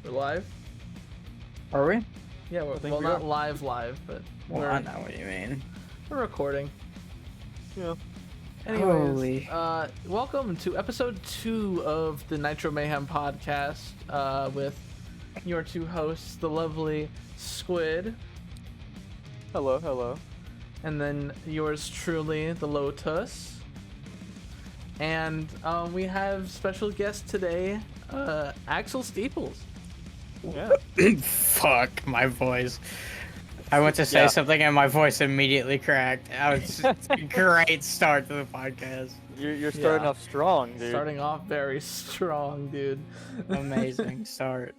We're live? Are we? Yeah, well, not live, but Well, I know what you mean. we're recording. Yeah. Anyways, welcome to episode 2 of the Nitro Mayhem podcast with your two hosts, the lovely Squid, Hello. and then yours truly, the Lotus. And we have special guest today, Axel Steeples. Yeah. Fuck my voice. I went to say something and my voice immediately cracked. It's a great start to the podcast. You're starting off strong, dude. Starting off very strong, dude. Amazing start.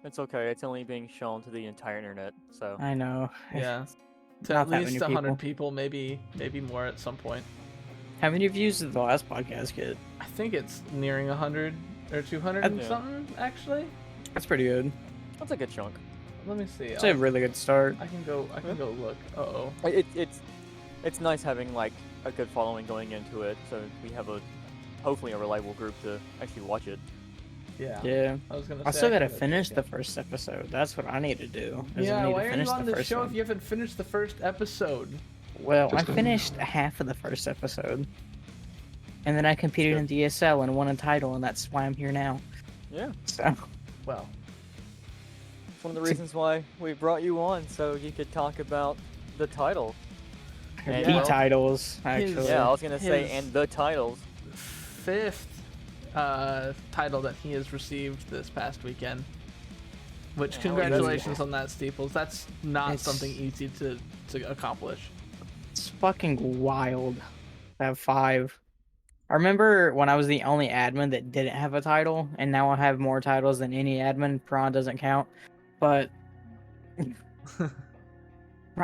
It's okay. It's only being shown to the entire internet, so. I know. Yeah. To Not at that least many 100 people, maybe more at some point. How many views did the last podcast get? I think it's nearing 100 or 200 and something, actually. That's pretty good. That's a good chunk. Let me see. It's a really good start. I can go look. Uh-oh. It's nice having like a good following going into it, so we have hopefully a reliable group to actually watch it. Yeah. Yeah. I still gotta finish the first episode. That's what I need to do. Yeah, why are you on the show if you haven't finished the first episode? Well, I finished half of the first episode. And then I competed in DSL and won a title, and that's why I'm here now. Yeah. So. Well. It's one of the reasons why we brought you on, so you could talk about the title. And the titles, actually. Yeah, I was gonna say, and the titles. 5th title that he has received this past weekend. Which, congratulations on that, Steeples. That's not something easy to accomplish. It's fucking wild to have 5. I remember when I was the only admin that didn't have a title, and now I have more titles than any admin. Prawn doesn't count, but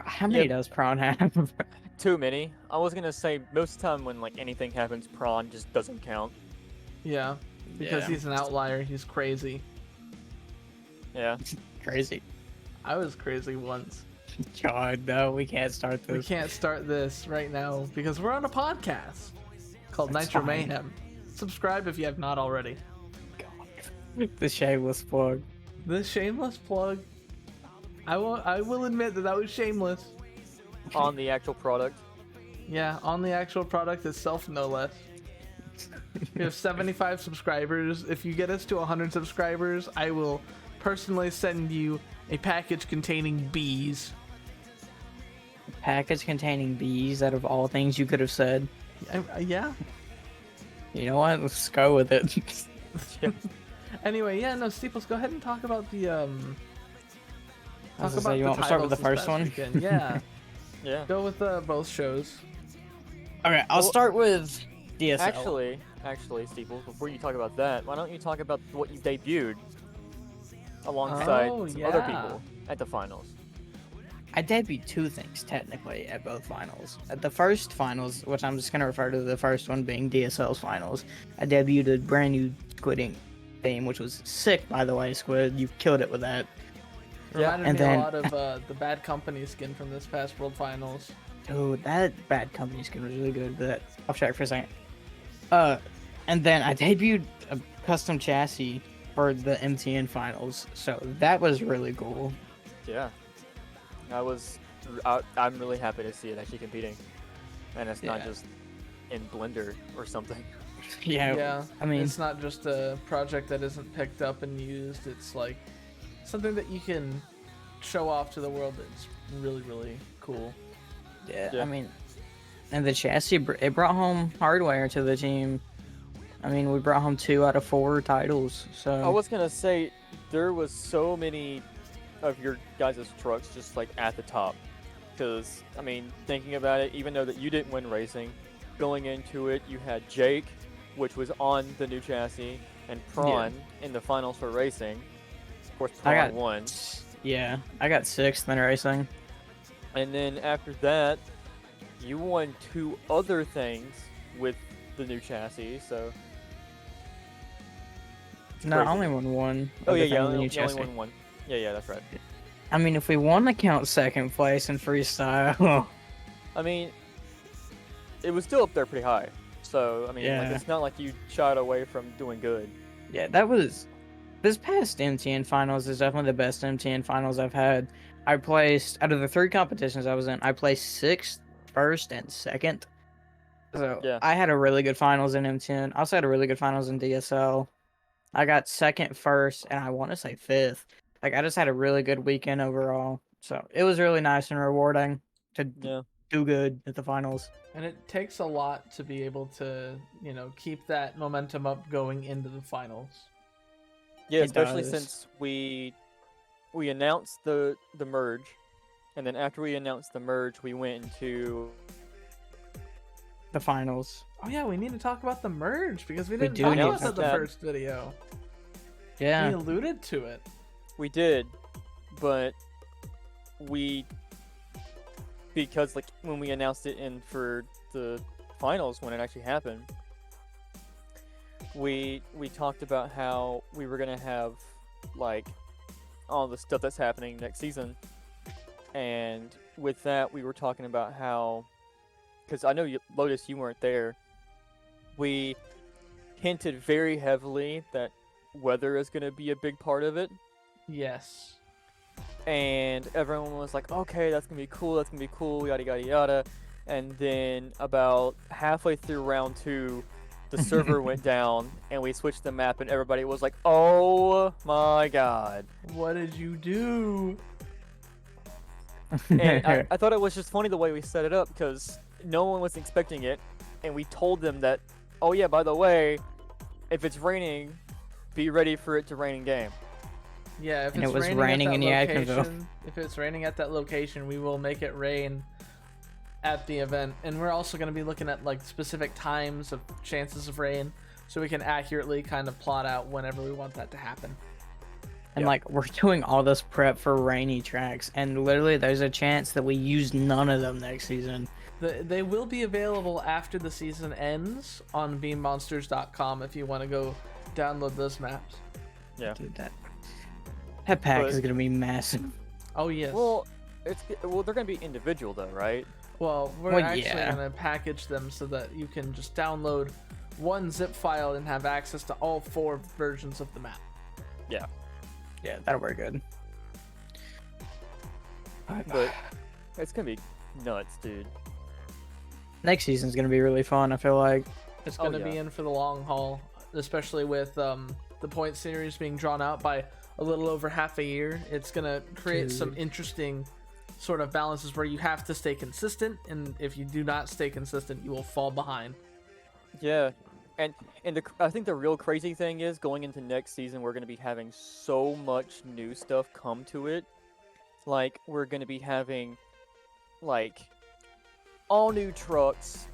how many does Prawn have? Too many. I was gonna say most of the time when like anything happens, Prawn just doesn't count. Yeah, because he's an outlier. He's crazy. Yeah. Crazy. I was crazy once. God, no, we can't start this. We can't start this right now because we're on a podcast called Nitro Mayhem. Subscribe if you have not already. God. The shameless plug. The shameless plug. I will admit that was shameless. On the actual product. Yeah, on the actual product itself, no less. We have 75 subscribers. If you get us to 100 subscribers, I will personally send you a package containing bees. A package containing bees, out of all things you could have said. Yeah. You know what? Let's go with it. Anyway, Steeples, go ahead and talk about the you want to start with the first one? Yeah. Yeah. Go with both shows. Okay, I'll start with DSL. Actually, Steeples, before you talk about that, why don't you talk about what you debuted alongside some other people at the finals? I debuted 2 things, technically, at both finals. At the first finals, which I'm just going to refer to the first one being DSL's finals, I debuted a brand new Squid Ink theme, which was sick, by the way, Squid. You killed it with that. Reminded me a lot of the Bad Company skin from this past World Finals. Dude, that Bad Company skin was really good, but I'll check for a second. And then I debuted a custom chassis for the MTN finals, so that was really cool. Yeah. I'm really happy to see it actually competing, and it's not just in Blender or something. Yeah. I mean, it's not just a project that isn't picked up and used. It's like something that you can show off to the world that's really, really cool. Yeah. I mean, and the chassis, it brought home hardware to the team. I mean, we brought home 2 out of 4 titles, so... I was gonna say, there was so many of your guys' trucks just like at the top. Because, I mean, thinking about it, even though that you didn't win racing, going into it, you had Jake, which was on the new chassis, and Prawn in the finals for racing. Of course, Prawn won. Yeah, I got 6th in racing. And then after that, you won 2 other things with the new chassis, so... No, I only won 1. Oh, yeah, only won 1. Yeah, that's right. I mean, if we won, I count 2nd place in freestyle. I mean, it was still up there pretty high. So, I mean, like, it's not like you shied away from doing good. Yeah, that was This past MTN finals is definitely the best MTN finals I've had. I placed out of the 3 competitions I was in, I placed 6th, 1st, and 2nd. So Yeah. I had a really good finals in MTN. I also had a really good finals in DSL. I got 2nd, 1st, and I want to say 5th. Like I just had a really good weekend overall. So it was really nice and rewarding to Yeah. do good at the finals. And it takes a lot to be able to, keep that momentum up going into the finals. Yeah, It especially does. since we announced the merge, and then after we announced the merge, we went into The finals. Oh yeah, we need to talk about the merge because we We didn't do talk need about to that in the talk- first video. Yeah. We alluded to it. we did, but because like when we announced it in for the finals when it actually happened, we talked about how we were gonna have like all the stuff that's happening next season, and with that we were talking about how, because I know Lotus, you weren't there, we hinted very heavily that weather is gonna be a big part of it. Yes. And everyone was like, okay, that's gonna be cool, yada yada yada. And then about halfway through round 2, the server went down and we switched the map and everybody was like, oh my god. What did you do? And I thought it was just funny the way we set it up because no one was expecting it, and we told them that, oh yeah, by the way, if it's raining, be ready for it to rain in game. Yeah, if And it's it was raining raining at that in Yadkinville. location, if it's raining at that location, we will make it rain at the event. And we're also going to be looking at like specific times of chances of rain, so we can accurately kind of plot out whenever we want that to happen. And Yeah. like we're doing all this prep for rainy tracks, and literally there's a chance that we use none of them next season. They will be available after the season ends on BeamMonsters.com if you want to go download those maps. Yeah. Dude, that pack But- is gonna be massive. Oh yes. Well, they're gonna be individual though, right? Well, we're Well, actually yeah. going to package them so that you can just download one zip file and have access to all 4 versions of the map. Yeah. Yeah, that'll work good. But it's gonna be nuts, dude. Next season's gonna be really fun. I feel like. It's Oh, going to be yeah. in for the long haul, especially with the point series being drawn out by a little over half a year. It's going to create some Dude. interesting sort of balances where you have to stay consistent, and if you do not stay consistent, you will fall behind. Yeah, and I think the real crazy thing is going into next season, we're gonna be having so much new stuff come to it. Like we're gonna be having like all new trucks,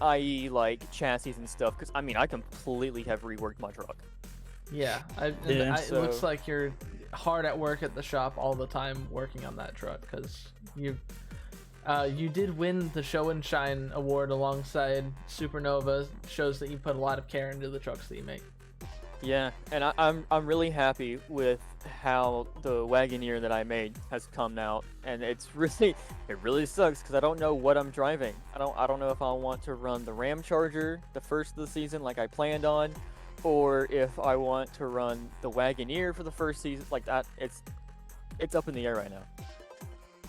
i.e., like chassis and stuff. Because I mean, I completely have reworked my truck. Yeah, Yeah. it looks So- like you're hard at work at the shop all the time working on that truck because you did win the Show and Shine award alongside Supernova. Shows that you put a lot of care into the trucks that you make. Yeah, and I'm really happy with how the Wagoneer that I made has come out, and it really sucks because I don't know what I'm driving. I don't know if I want to run the Ram Charger the first of the season like I planned on, or if I want to run the Wagoneer for the first season like that. It's up in the air right now.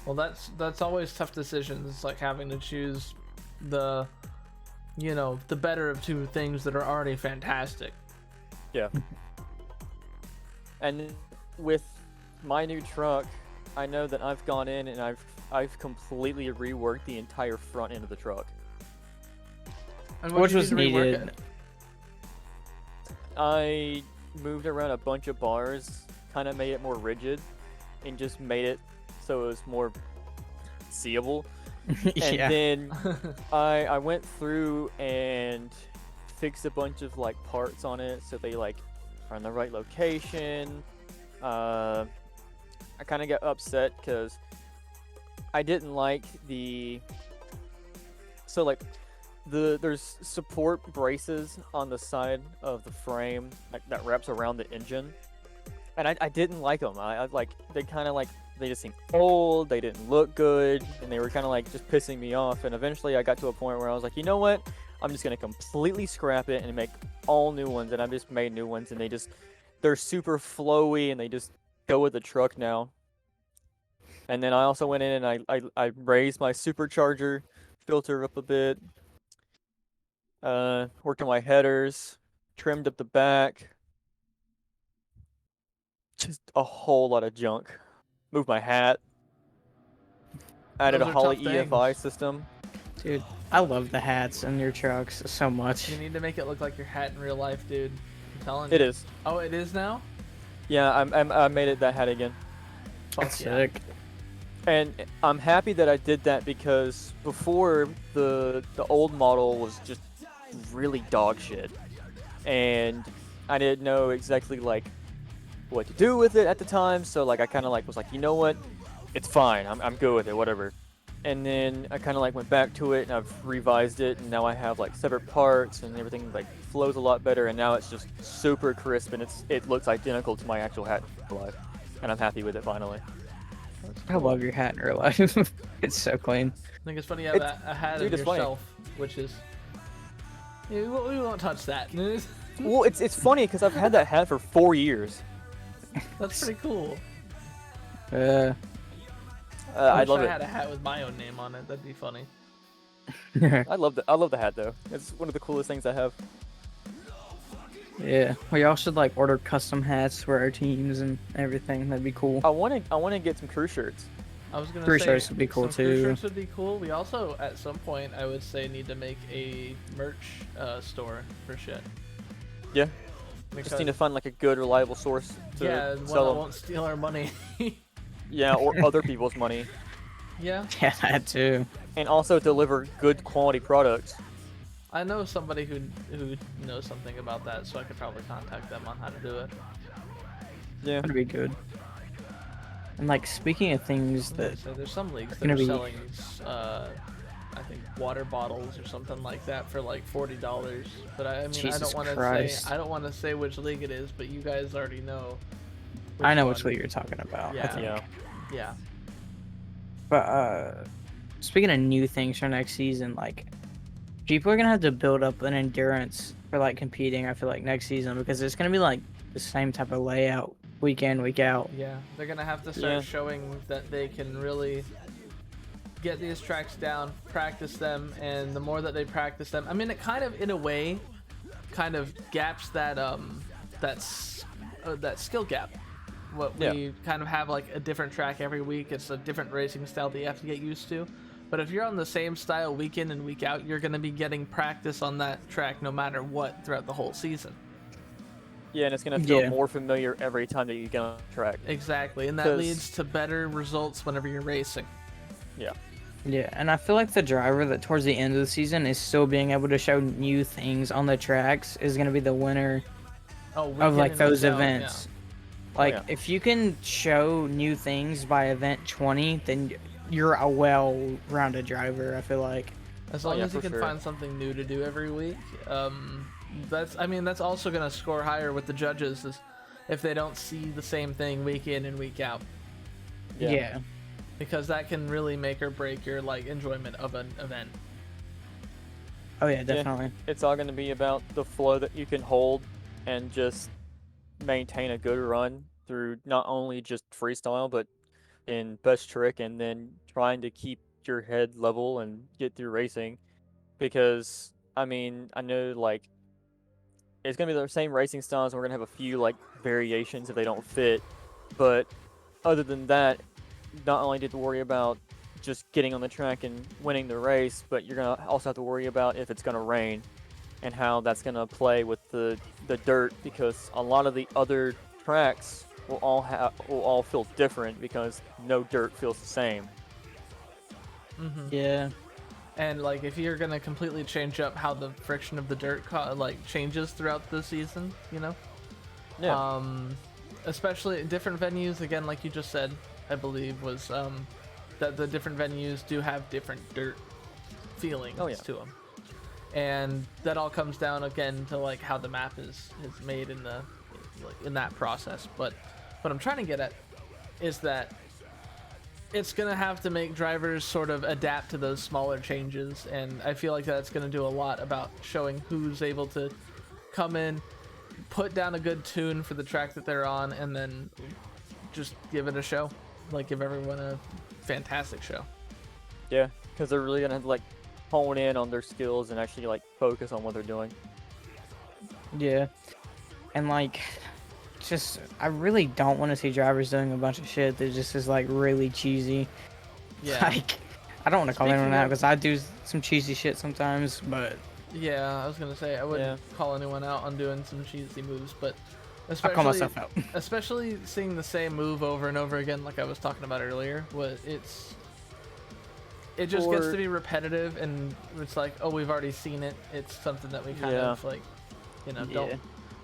Well, that's always tough decisions. It's like having to choose the better of 2 things that are already fantastic. Yeah. And with my new truck, I know that I've gone in and I've completely reworked the entire front end of the truck. And Which did you was do to rework needed. it? I moved around a bunch of bars, kind of made it more rigid, and just made it so it was more seeable. And Yeah. then I went through and fixed a bunch of like parts on it so they like are in the right location. I kind of got upset because I didn't like there's support braces on the side of the frame that wraps around the engine, and I didn't like them. I like they kind of like they just seemed old, they didn't look good, and they were kind of like just pissing me off. And eventually I got to a point where I was like, you know what, I'm just gonna completely scrap it and make all new ones. And I just made new ones, and they're super flowy and they just go with the truck now. And then I also went in and I raised my supercharger filter up a bit. Worked on my headers, trimmed up the back. Just a whole lot of junk. Moved my hat. Added Those a are Holly tough things. EFI system. Dude, I love the hats in your trucks so much. You need to make it look like your hat in real life, dude. I'm telling you. It is. Oh, it is now? Yeah, I made it that hat again. That's yeah. sick. And I'm happy that I did that because before the old model was just really dog shit. And I didn't know exactly like what to do with it at the time, so like I kind of like was like, you know what? It's fine. I'm good with it, whatever. And then I kind of like went back to it and I've revised it and now I have like separate parts and everything like flows a lot better and now it's just super crisp and it looks identical to my actual hat in real life. And I'm happy with it finally. I love your hat in real life. It's so clean. I think it's funny you have a hat dude, of it's funny. yourself, which is... Yeah, we won't touch that. Well, it's funny because I've had that hat for 4 years. That's pretty cool. Uh, I wish love I it. had a hat with my own name on it. That'd be funny. I love the hat though. It's one of the coolest things I have. yeah. We all should like order custom hats for our teams and everything. That'd be cool. I want to get some crew shirts. I was gonna Crew say shirts would be cool, some crew too. shirts would be cool. We also, at some point, I would say, need to make a merch store for shit. Yeah. Because, Just need to find like a good, reliable source to yeah, one sell that them. won't steal our money. Yeah, or other people's money, Yeah, Yeah, that too. and also deliver good quality products. I know somebody who knows something about that, so I could probably contact them on how to do it. Yeah. That'd be good. And like speaking of things that So there's some leagues that gonna are be- selling, I think water bottles or something like that for like $40. But I mean, I Jesus don't want to say Christ. I don't want to say which league it is, but you guys already know. I know which one. league you're talking about. I Yeah. think. Yeah. Yeah. But speaking of new things for next season, like people are gonna have to build up an endurance for like competing. I feel like next season because it's gonna be like the same type of layout week in, week out. Yeah, they're gonna have to start Yeah. showing that they can really get these tracks down, practice them, and the more that they practice them, I mean, it kind of, in a way, kind of gaps that that skill gap. What we kind of have like a different track every week. It's a different racing style that you have to get used to. But if you're on the same style week in and week out, you're gonna be getting practice on that track no matter what throughout the whole season. Yeah, and it's gonna feel Yeah. more familiar every time that you get on the track. Exactly, and that 'Cause- leads to better results whenever you're racing. Yeah. Yeah, and I feel like the driver that towards the end of the season is still being able to show new things on the tracks is gonna be the winner Oh, of like those weekend in, week out, events. Like yeah. if you can show new things by event 20, then you're a well-rounded driver. I feel like. As long yeah, as you for can sure. find something new to do every week, that's also gonna score higher with the judges is if they don't see the same thing week in and week out, Yeah. because that can really make or break your like enjoyment of an event. Oh yeah, definitely. It's all gonna be about the flow that you can hold and just maintain a good run through not only just freestyle but in best trick and then trying to keep your head level and get through racing because I mean I know like it's gonna be the same racing styles and we're gonna have a few like variations if they don't fit, but other than that, not only did to worry about just getting on the track and winning the race, but you're gonna also have to worry about if it's gonna rain and how that's gonna play with the dirt because a lot of the other tracks will all feel different because no dirt feels the same. Yeah. And like if you're gonna completely change up how the friction of the dirt changes throughout the season, you know. Yeah. Especially in different venues, again, like you just said, I believe was that the different venues do have different dirt feelings to them, and that all comes down again to like how the map is made in the in that process. But what I'm trying to get at is that it's gonna have to make drivers sort of adapt to those smaller changes, and I feel like that's gonna do a lot about showing who's able to come in, put down a good tune for the track that they're on, and then just give it a show. Like, give everyone a fantastic show. Yeah, because they're really gonna have to like hone in on their skills and actually like focus on what they're doing. Yeah. And like, just I really don't want to see drivers doing a bunch of shit that just is like really cheesy. Yeah. Like, I don't want to call Speaking anyone out of- because I do some cheesy shit sometimes, but Yeah, I was gonna say I wouldn't call anyone out on doing some cheesy moves, but I especially call myself out. especially seeing the same move over and over again, like I was talking about earlier, it just gets Or- to be repetitive, and it's like, oh, we've already seen it. It's something that we kind of like,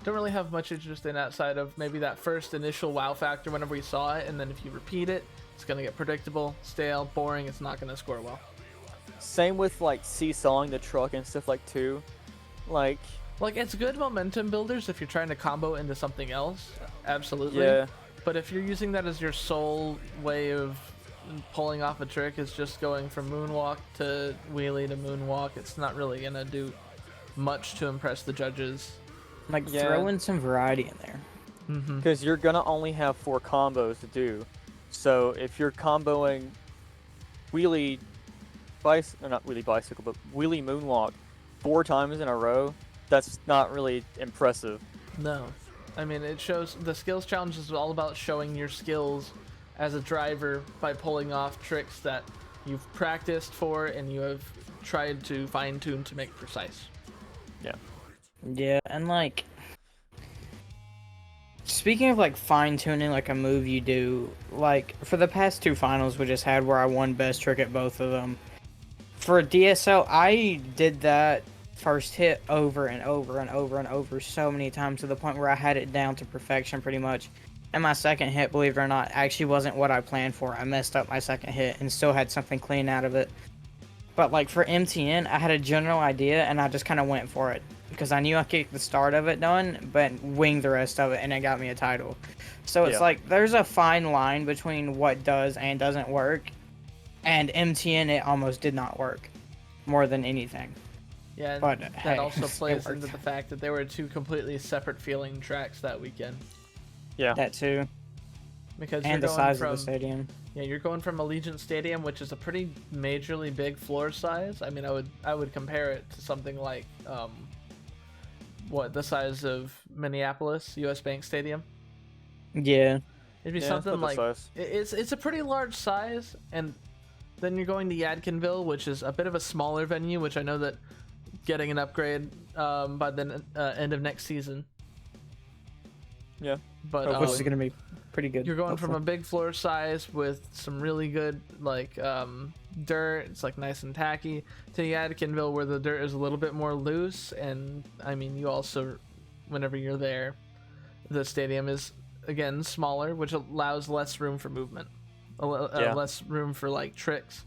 don't really have much interest in outside of maybe that first initial wow factor whenever we saw it, and then if you repeat it, it's gonna get predictable, stale, boring. It's not gonna score well. Same with like seesawing the truck and stuff like too. Like It's good momentum builders if you're trying to combo into something else, absolutely. yeah, But if you're using that as your sole way of pulling off a trick, is just going from moonwalk to wheelie to moonwalk, it's not really gonna do much to impress the judges. Like, Yeah. throw in some variety in there. because you're gonna only have 4 combos to do. So if you're comboing wheelie not wheelie bicycle, but wheelie moonwalk 4 times in a row, that's not really impressive. No. I mean, it shows the skills challenge is all about showing your skills as a driver by pulling off tricks that you've practiced for and you have tried to fine tune to make precise. Yeah. Yeah, and like, speaking of like fine tuning like a move you do, like for the past 2 finals we just had where I won best trick at both of them. For DSL, I did that first hit over and over and over and over so many times to the point where I had it down to perfection pretty much. And my second hit, believe it or not, actually wasn't what I planned for. I messed up my second hit and still had something clean out of it. But like for MTN, I had a general idea and I just kind of went for it. Because I knew I kicked the start of it done, but winged the rest of it, and it got me a title. So it's like, there's a fine line between what does and doesn't work. And MTN, it almost did not work. More than anything. Yeah, and But, that hey, also it plays worked. into the fact that there were 2 completely separate feeling tracks that weekend. Yeah. That too. Because And the you're going size from, of the stadium. Yeah, you're going from Allegiant Stadium, which is a pretty majorly big floor size. I mean, I would compare it to something like the size of Minneapolis US Bank Stadium. Yeah. It'd be Yeah, something about the like size. it's a pretty large size, and then you're going to Yadkinville, which is a bit of a smaller venue, which I know that getting an upgrade by the end of next season. Yeah. But Which is going to be pretty good. you're going from a hopefully. big floor size with some really good dirt, it's like nice and tacky, to Yadkinville where the dirt is a little bit more loose, and I mean, you also, whenever you're there, the stadium is again smaller, which allows less room for movement, less room for like tricks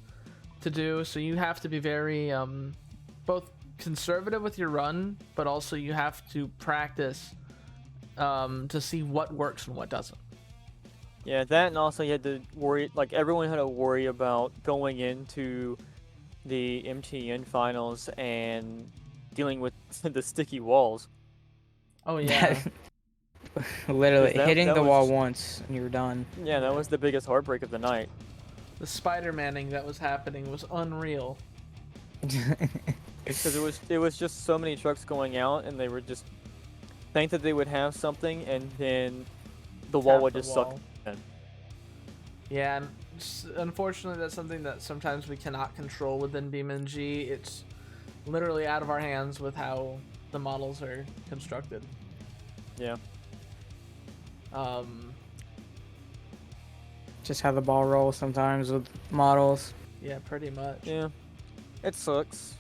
to do. So you have to be very both conservative with your run, but also you have to practice to see what works and what doesn't. Yeah, that, and also you had to worry, like everyone had to worry about going into the MTN finals and dealing with the sticky walls. Oh yeah. Literally, that- hitting that the was- wall once and you're done. Yeah, that was the biggest heartbreak of the night. The Spider-Manning that was happening was unreal. Because it was just so many trucks going out, and they were just think that they would have something, and then the wall Tap would the just suck wall. in. Yeah, and unfortunately that's something that sometimes we cannot control within BeamNG. It's literally out of our hands with how the models are constructed. Yeah. Just how the ball rolls sometimes with models. Yeah, pretty much. Yeah. It sucks.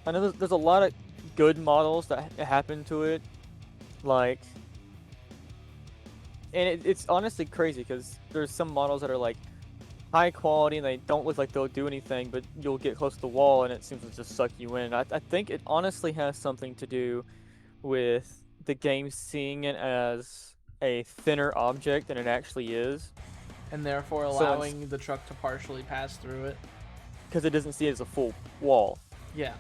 I know there's a lot of good models that happen to it, like, and it's honestly crazy because there's some models that are like high quality and they don't look like they'll do anything, but you'll get close to the wall and it seems to just suck you in. I think it honestly has something to do with the game seeing it as a thinner object than it actually is, And therefore So allowing the truck to partially pass through it. because it doesn't see it as a full wall. Yeah.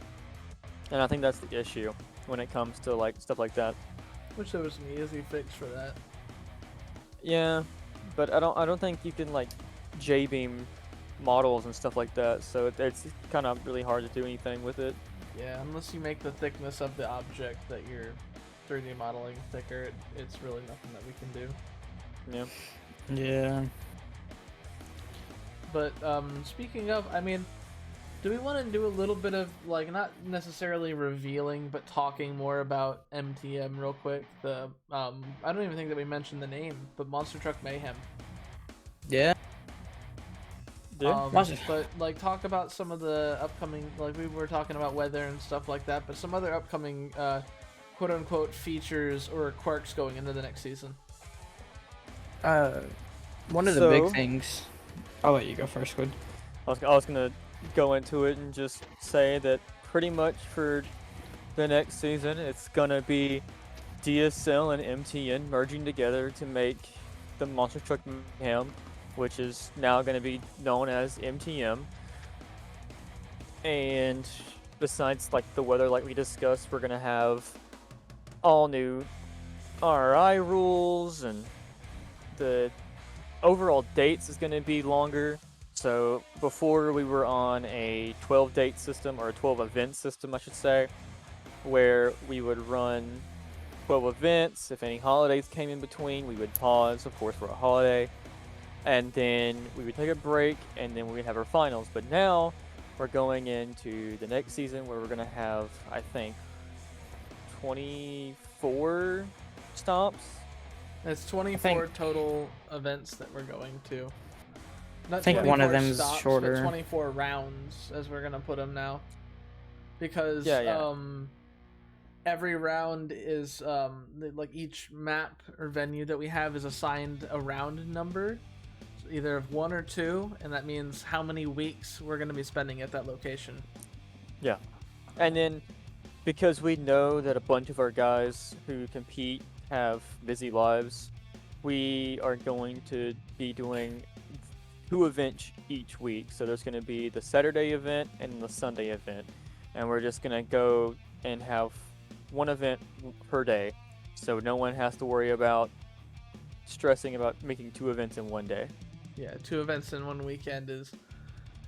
And I think that's the issue when it comes to like stuff like that. Wish there was an easy fix for that. Yeah, but I don't think you can like J-beam models and stuff like that. So it's kind of really hard to do anything with it. Yeah, unless you make the thickness of the object that you're 3D modeling thicker, it's really nothing that we can do. Yeah. Yeah. But speaking of, I mean, do we want to do a little bit of like not necessarily revealing, but talking more about MTM real quick? The I don't even think that we mentioned the name, but Monster Truck Mayhem. Yeah. Yeah. But like talk about some of the upcoming, like we were talking about weather and stuff like that, but some other upcoming quote unquote features or quirks going into the next season. One of the big things. I'll let you go first, Squid. I was gonna go into it and just say that pretty much for the next season, it's gonna be DSL and MTN merging together to make the Monster Truck Mayhem, which is now gonna be known as MTM. And besides like the weather, like we discussed, we're gonna have all new RI rules, and the overall dates is going to be longer. So before we were on a 12 date system, or a 12 event system I should say, where we would run 12 events. If any holidays came in between, we would pause, of course, for a holiday, and then we would take a break, and then we would have our finals. But now we're going into the next season where we're going to have, I think, 24 stops. It's 24 total events that we're going to. Not I think one of them is stops, shorter. But 24 rounds, as we're gonna put them now, because every round is like each map or venue that we have is assigned a round number, either of 1 or 2, and that means how many weeks we're gonna be spending at that location. Yeah, and then because we know that a bunch of our guys who compete have busy lives, we are going to be doing 2 events each week. So there's going to be the Saturday event and the Sunday event, and we're just going to go and have 1 event per day, so no one has to worry about stressing about making 2 events in one day. Yeah, 2 events in one weekend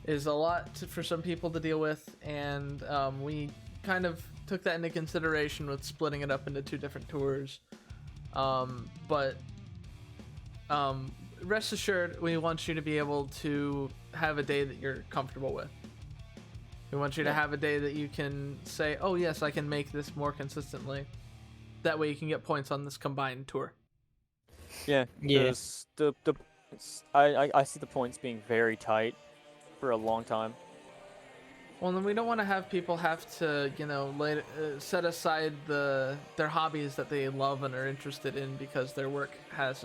is a lot for some people to deal with, and we kind of took that into consideration with splitting it up into 2 different tours. But rest assured, we want you to be able to have a day that you're comfortable with. We want you to have a day that you can say, oh yes, I can make this more consistently. That way you can get points on this combined tour. Yeah, because I see the points being very tight for a long time. Well, then we don't want to have people have to, set aside their hobbies that they love and are interested in because their work has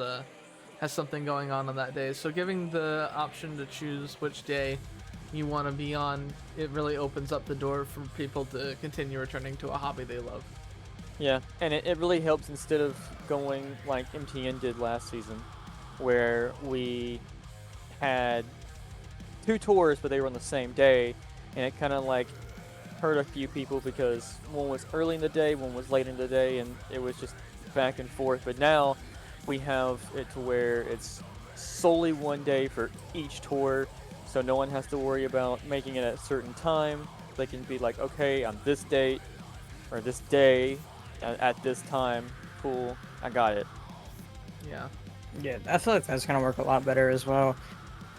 something going on that day. So giving the option to choose which day you want to be on, it really opens up the door for people to continue returning to a hobby they love. Yeah, and it really helps instead of going like MTN did last season, where we had 2 tours but they were on the same day. And it kind of like hurt a few people because one was early in the day, one was late in the day, and it was just back and forth. But now we have it to where it's solely one day for each tour, so no one has to worry about making it at a certain time. They can be like, okay, on this date or this day at this time, cool, I got it. Yeah. Yeah, I feel like that's gonna work a lot better as well.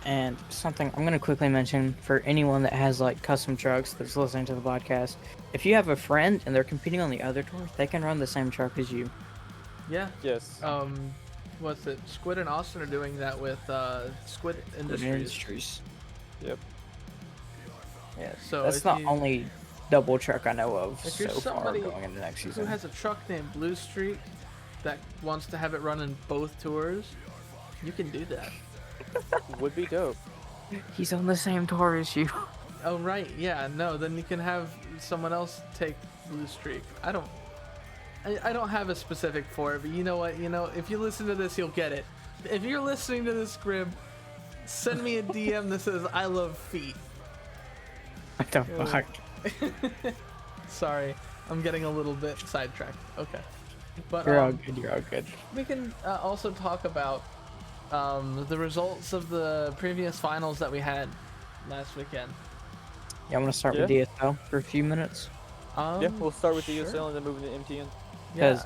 And something I'm gonna quickly mention for anyone that has like custom trucks that's listening to the podcast: if you have a friend and they're competing on the other tours, they can run the same truck as you. Yeah. Yes. What's it? Squid and Austin are doing that with Squid Industries. Yep. Yeah. So that's the only double truck I know of if so you're far somebody going into next who season. has a truck named Blue Streak that wants to have it run in both tours, you can do that. Would be dope. He's on the same tour as you. Oh right, yeah, no, then you can have someone else take Blue Streak. I don't have a specific for it, but you know what? If you listen to this, you'll get it. If you're listening to this, Scrib, send me a DM that says I love feet. What the fuck? Sorry, I'm getting a little bit sidetracked. Okay. But You're all good. You're all good. we can also talk about the results of the previous finals that we had last weekend. Yeah, I'm gonna start with DSL for a few minutes. Yeah, we'll start with sure. DSL and then move into MTN. Yeah.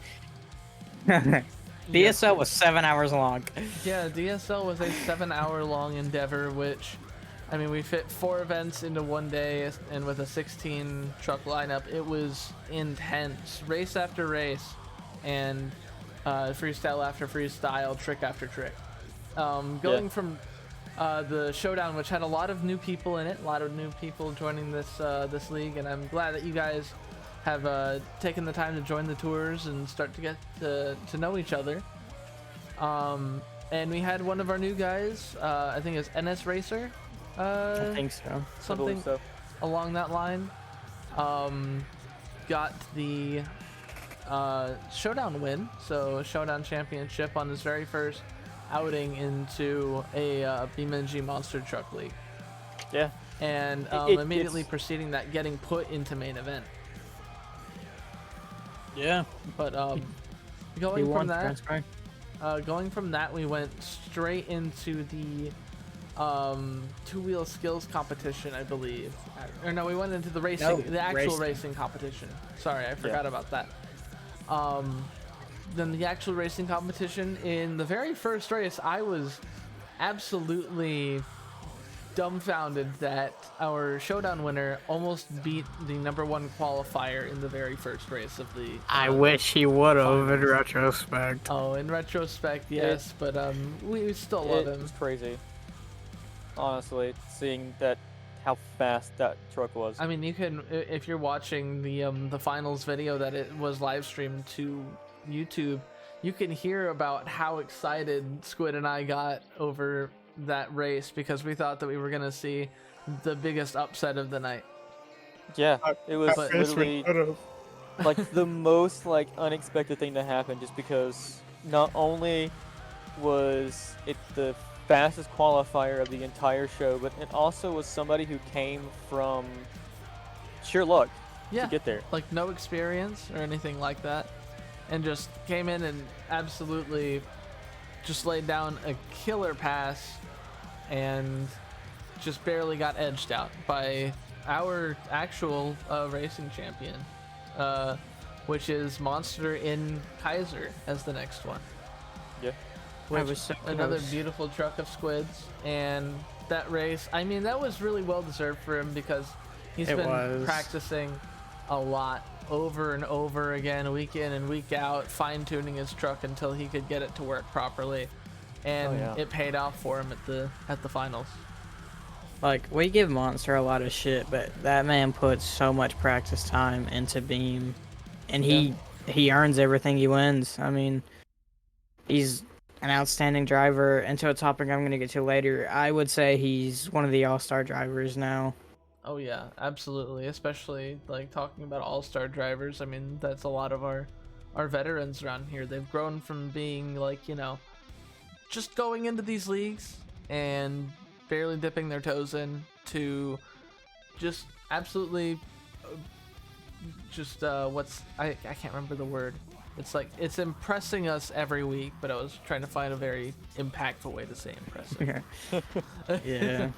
Because DSL was 7 hours long. Yeah, DSL was a 7-hour long endeavor, which, I mean, we fit 4 events into one day, and with a 16 truck lineup, it was intense. Race after race, and freestyle after freestyle, trick after trick. Going from the showdown, which had a lot of new people in it, a lot of new people joining this league, and I'm glad that you guys have taken the time to join the tours and start to get to know each other. And we had one of our new guys, I think it's NS Racer. I think so. Something so. along that line. Got the showdown win, so a showdown championship on his very first outing into a BeamNG Monster Truck League. Yeah. And immediately preceding that, getting put into main event. Yeah. But going from that, we went straight into the two-wheel skills competition, I believe. Or no, we went into the racing, the actual racing competition. Sorry, I forgot about that. Then the actual racing competition, in the very first race, I was absolutely dumbfounded that our showdown winner almost beat the #1 qualifier in the very first race of the I wish he would have in retrospect. Oh, in retrospect, yes, but we still love him. It's crazy, honestly, seeing that how fast that truck was. I mean, you can, if you're watching the finals video that it was live streamed to YouTube, you can hear about how excited Squid and I got over that race, because we thought that we were gonna see the biggest upset of the night. Yeah, it was literally like the most unexpected thing to happen, just because not only was it the fastest qualifier of the entire show, but it also was somebody who came from sheer luck to get there. Like no experience or anything like that, and just came in and absolutely just laid down a killer pass and just barely got edged out by our actual racing champion, which is Monster in Kaiser as the next one. Yeah. Which was so another beautiful truck of Squid's, and that race, I mean, that was really well deserved for him, because he's been practicing a lot over and over again, week in and week out, fine-tuning his truck until he could get it to work properly, and it paid off for him at the finals. Like, we give Monster a lot of shit, but that man puts so much practice time into Beam, and he earns everything he wins. I mean, he's an outstanding driver. And to a topic I'm going to get to later, I would say he's one of the all-star drivers now. Oh yeah, absolutely. Especially like talking about all-star drivers. I mean, that's a lot of our veterans around here. They've grown from being like, you know, just going into these leagues and barely dipping their toes in to just absolutely just I can't remember the word. It's like, it's impressing us every week, but I was trying to find a very impactful way to say impressive. Yeah.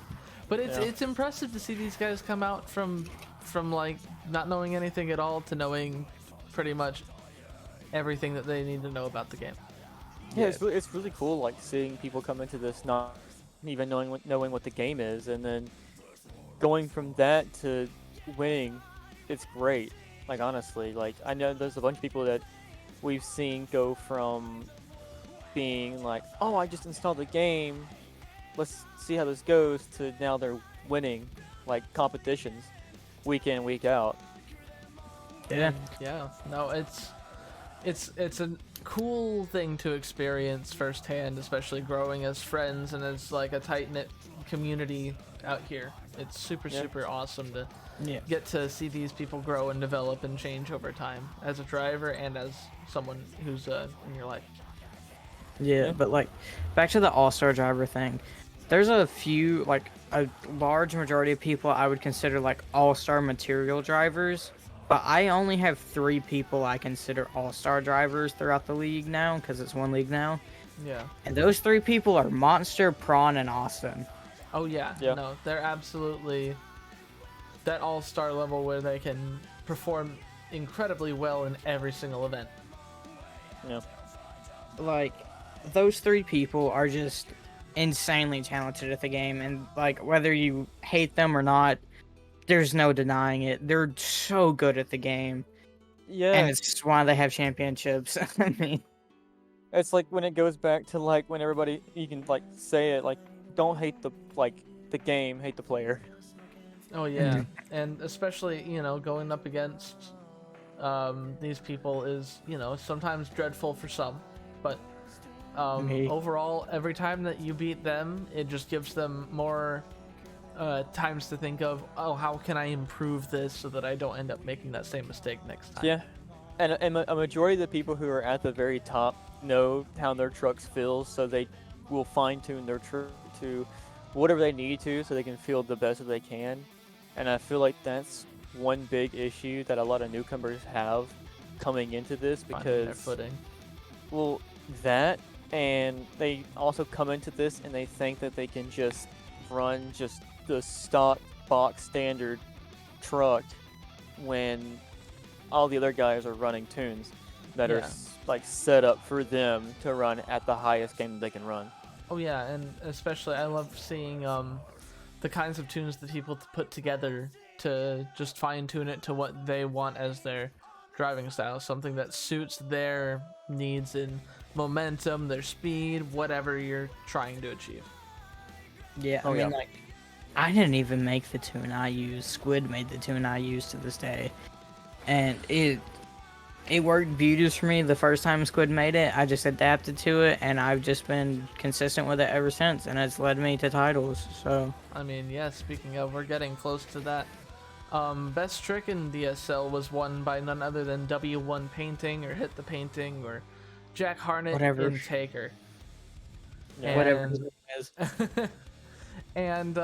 But it's impressive to see these guys come out from like not knowing anything at all to knowing pretty much everything that they need to know about the game. Yeah, it's really cool, like seeing people come into this not even knowing what the game is, and then going from that to winning. It's great. Like, honestly, like, I know there's a bunch of people that we've seen go from being like, oh, I just installed the game, let's see how this goes, to now they're winning like competitions week in, week out. Yeah. No, it's a cool thing to experience firsthand, especially growing as friends and as like a tight-knit community out here. It's super awesome to get to see these people grow and develop and change over time as a driver and as someone who's in your life. Yeah, but like back to the all-star driver thing, there's a few, like a large majority of people I would consider like all-star material drivers, but I only have 3 people I consider all-star drivers throughout the league now, because it's one league now. Yeah. And those 3 people are Monster, Prawn, and Austin. Oh yeah. Yeah. No, they're absolutely that all-star level where they can perform incredibly well in every single event. Yeah. Like, those 3 people are just insanely talented at the game, and like whether you hate them or not, there's no denying it. They're so good at the game, Yeah. and it's why they have championships. I mean, It's like when it goes back to like when everybody you can like say it like don't hate the game, hate the player. Oh yeah, and especially going up against these people is sometimes dreadful for some, but Me. overall, every time that you beat them, it just gives them more times to think of, oh, how can I improve this so that I don't end up making that same mistake next time. Yeah, and a majority of the people who are at the very top know how their trucks feel, so they will fine tune their truck to whatever they need to, so they can feel the best that they can. And I feel like that's one big issue that a lot of newcomers have coming into this Finding their because, footing. well, that and they also come into this and they think that they can just run just the stock box standard truck when all the other guys are running tunes that are Yeah. like set up for them to run at the highest game that they can run. Oh yeah, and especially I love seeing the kinds of tunes that people put together to just fine tune it to what they want as their driving style, something that suits their needs in momentum, their speed, whatever you're trying to achieve. yeah, I Oh, mean, yeah. like, I didn't even make the tune I use. Squid made the tune I use to this day, and it worked beauties for me the first time Squid made it. I just adapted to it, and I've just been consistent with it ever since, and it's led me to titles. So I mean, yeah, speaking of, we're getting close to that. Best trick in DSL was won by none other than W1 Painting or Hit the Painting or Jack Harnett Whatever. in Taker. Yeah. whatever And- it is. And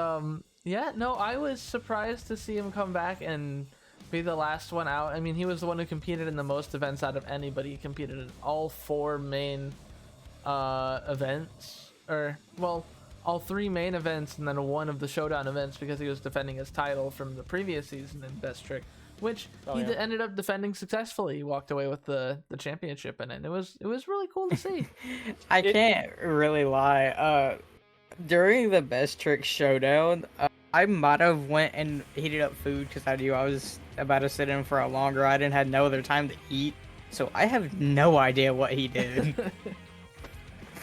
yeah, no, I was surprised to see him come back and be the last one out. I mean, he was the one who competed in the most events out of anybody. He competed in all 4 main events, or well, all 3 main events, and then one of the showdown events because he was defending his title from the previous season in Best Trick, which Oh, he yeah. ended up defending successfully. He walked away with the championship in it. It was really cool to see. I can't really lie. During the Best Trick Showdown, I might have went and heated up food because I knew I was about to sit in for a long ride and had no other time to eat. So I have no idea what he did.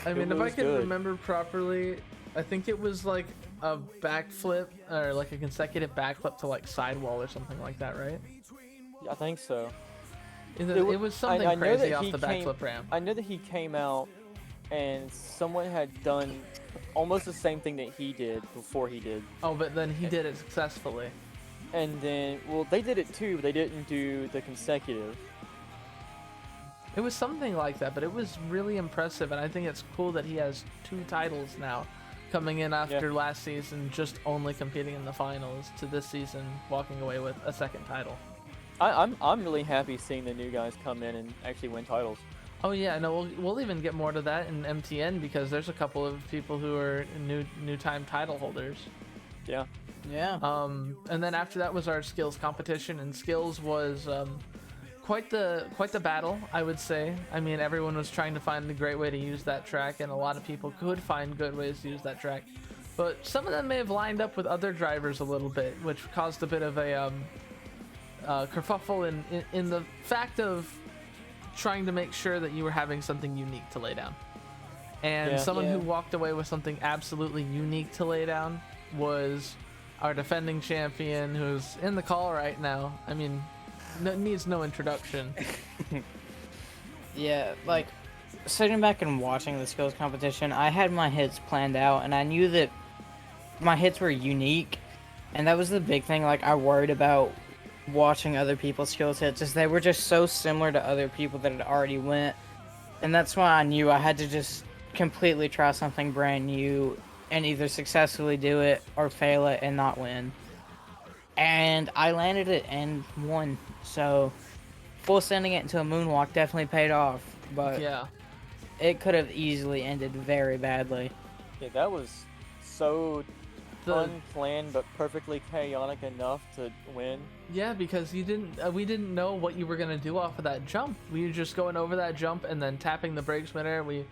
I mean, if I was can good. remember properly, I think it was like a backflip or like a consecutive backflip to like sidewall or something like that, right? I think so. It was something I know crazy that off he the came- backflip ramp. I know that he came out and someone had done almost the same thing that he did before he did. Oh, but then he did it successfully. And then, well, they did it too, but they didn't do the consecutive. It was something like that, but it was really impressive, and I think it's cool that he has 2 titles now, coming in after last season just only competing in the finals to this season walking away with a 2nd title. I'm really happy seeing the new guys come in and actually win titles. Oh yeah, no, we'll even get more to that in MTN because there's a couple of people who are new time title holders. Yeah. Yeah. And then after that was our skills competition, and skills was quite the battle, I would say. I mean, everyone was trying to find a great way to use that track, and a lot of people could find good ways to use that track, but some of them may have lined up with other drivers a little bit, which caused a bit of a kerfuffle in the fact of trying to make sure that you were having something unique to lay down. And Yeah. someone who Yeah. walked away with something absolutely unique to lay down was our defending champion, who's in the call right now. I mean, needs no introduction. Yeah, like, sitting back and watching the skills competition, I had my hits planned out, and I knew that my hits were unique, and that was the big thing. Like, I worried about watching other people's skills hits, as they were just so similar to other people that had already went, and that's why I knew I had to just completely try something brand new and either successfully do it or fail it and not win. And I landed it and won. So, full sending it into a moonwalk definitely paid off, but Yeah. it could have easily ended very badly. Yeah, that was so The unplanned but perfectly chaotic enough to win. Yeah, because you didn't. We didn't know what you were gonna do off of that jump. We were just going over that jump and then tapping the brakes midair. We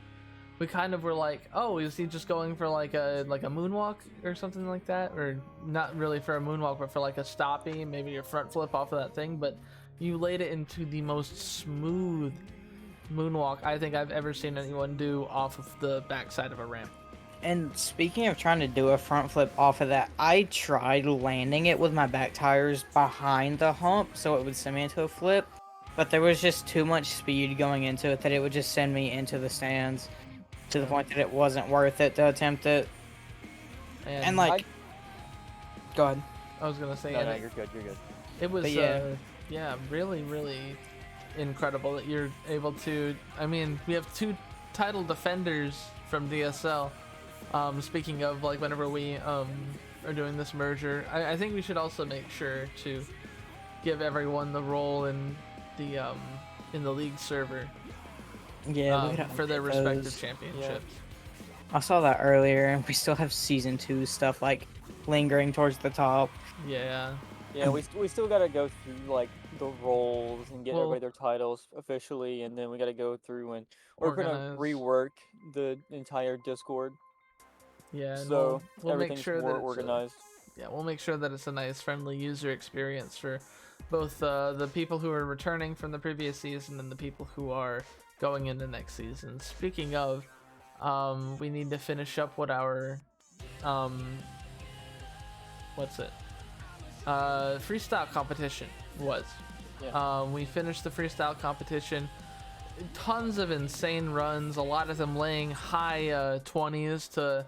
kind of were like, oh, is he just going for like a moonwalk or something like that, or not really for a moonwalk, but for like a stoppie, maybe your front flip off of that thing. But you laid it into the most smooth moonwalk I think I've ever seen anyone do off of the backside of a ramp. And speaking of trying to do a front flip off of that, I tried landing it with my back tires behind the hump so it would send me into a flip, but there was just too much speed going into it that it would just send me into the stands to the point that it wasn't worth it to attempt it. And like, go ahead. I was gonna say, No, you're good. You're good. it was But yeah, really, really incredible that you're able to. I mean, we have two title defenders from DSL. Speaking of, like, whenever we are doing this merger, I think we should also make sure to give everyone the role in the league server Yeah, we could for their update respective those. championships. I saw that earlier, and we still have season 2 stuff like lingering towards the top. Yeah. Yeah, we still gotta go through like the roles and get Well- everybody their titles officially, and then we gotta go through and we're gonna Organize. rework the entire Discord Yeah. And so we'll make everything's sure more that it's organized. yeah, we'll make sure that it's a nice, friendly user experience for both the people who are returning from the previous season and the people who are going into next season. Speaking of, we need to finish up what our what's it? Freestyle competition was. Yeah. We finished the freestyle competition. Tons of insane runs, a lot of them laying high 20s to,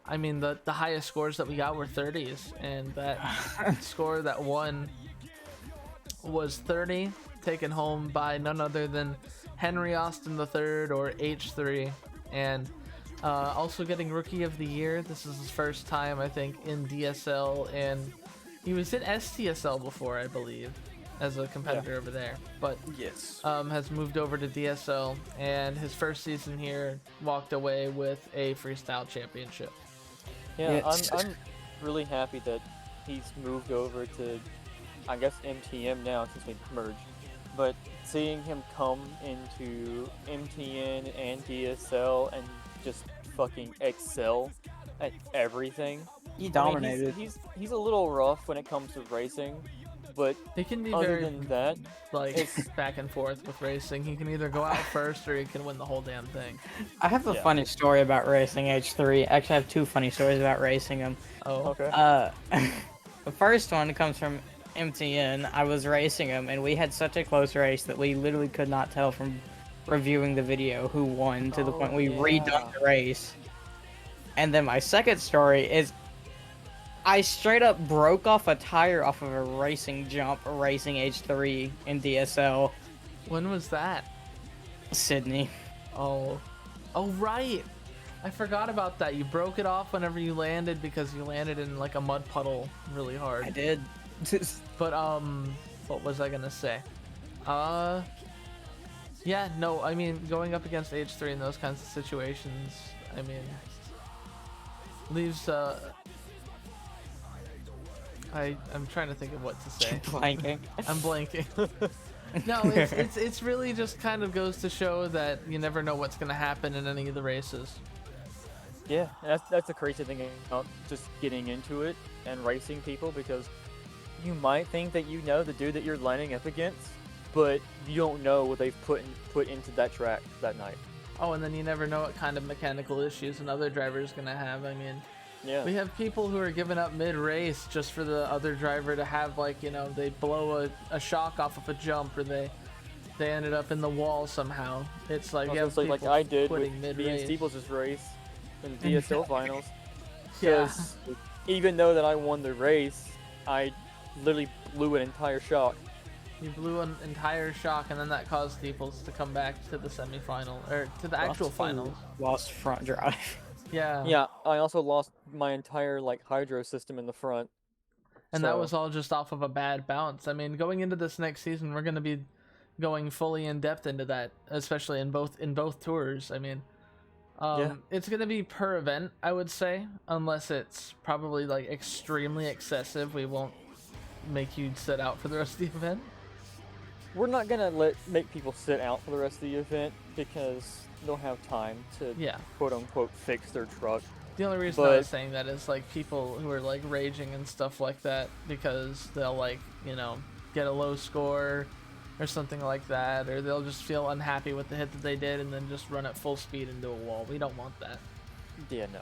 I mean, the highest scores that we got were 30s, and that score that won was 30, taken home by none other than Henry Austin III, or H3, and also getting Rookie of the Year. This is his first time, I think, in DSL, and he was in STSL before, I believe, as a competitor over there, but Yes. has moved over to DSL, and his first season here walked away with a freestyle championship. Yeah, It's- I'm really happy that he's moved over to, I guess, MTM now since we merged. But seeing him come into MTN and DSL and just fucking excel at everything. He I mean, dominated. he's a little rough when it comes to racing, but He can be other very than that, like it's- back and forth with racing. He can either go out first or he can win the whole damn thing. I have a Yeah. funny story about racing H3. Actually, I have 2 funny stories about racing him. Oh, okay. The first one comes from MTN. I was racing him, and we had such a close race that we literally could not tell from reviewing the video who won, to the point we redone the race. And then my second story is I straight up broke off a tire off of a racing jump racing H3 in DSL. when was that? Sydney. Oh, right. I forgot about that. You broke it off whenever you landed because you landed in like a mud puddle really hard. I did. But what was I gonna say? Yeah, no, I mean, going up against H3 in those kinds of situations, I mean, leaves I'm trying to think of what to say. Blanking. I'm blanking. No, it's really just kind of goes to show that you never know what's gonna happen in any of the races. Yeah, that's the crazy thing about just getting into it and racing people, because you might think that you know the dude that you're lining up against, but you don't know what they've put into that track that night. Oh, and then you never know what kind of mechanical issues another driver is gonna have. I mean, Yeah. we have people who are giving up mid-race just for the other driver to have, like, you know, they blow a shock off of a jump, or they ended up in the wall somehow. It's like, you have Honestly, like people I did with quitting mid-race. BeamNG race in the DSL finals. Yeah. 'Cause even though that I won the race, I literally blew an entire shock. You blew an entire shock, and then that caused Steeples to come back to the semifinal, or to the actual finals. Lost front drive. Yeah. Yeah, I also lost my entire like hydro system in the front. And that was all just off of a bad bounce. I mean, going into this next season, we're going to be going fully in depth into that, especially in both tours. I mean, it's going to be per event, I would say, unless it's probably like extremely excessive. We won't make you sit out for the rest of the event. We're not gonna make people sit out for the rest of the event because they'll have time to quote unquote fix their truck. The only reason I was saying that is like people who are like raging and stuff like that because they'll like, you know, get a low score or something like that, or they'll just feel unhappy with the hit that they did and then just run at full speed into a wall. We don't want that. Yeah, no.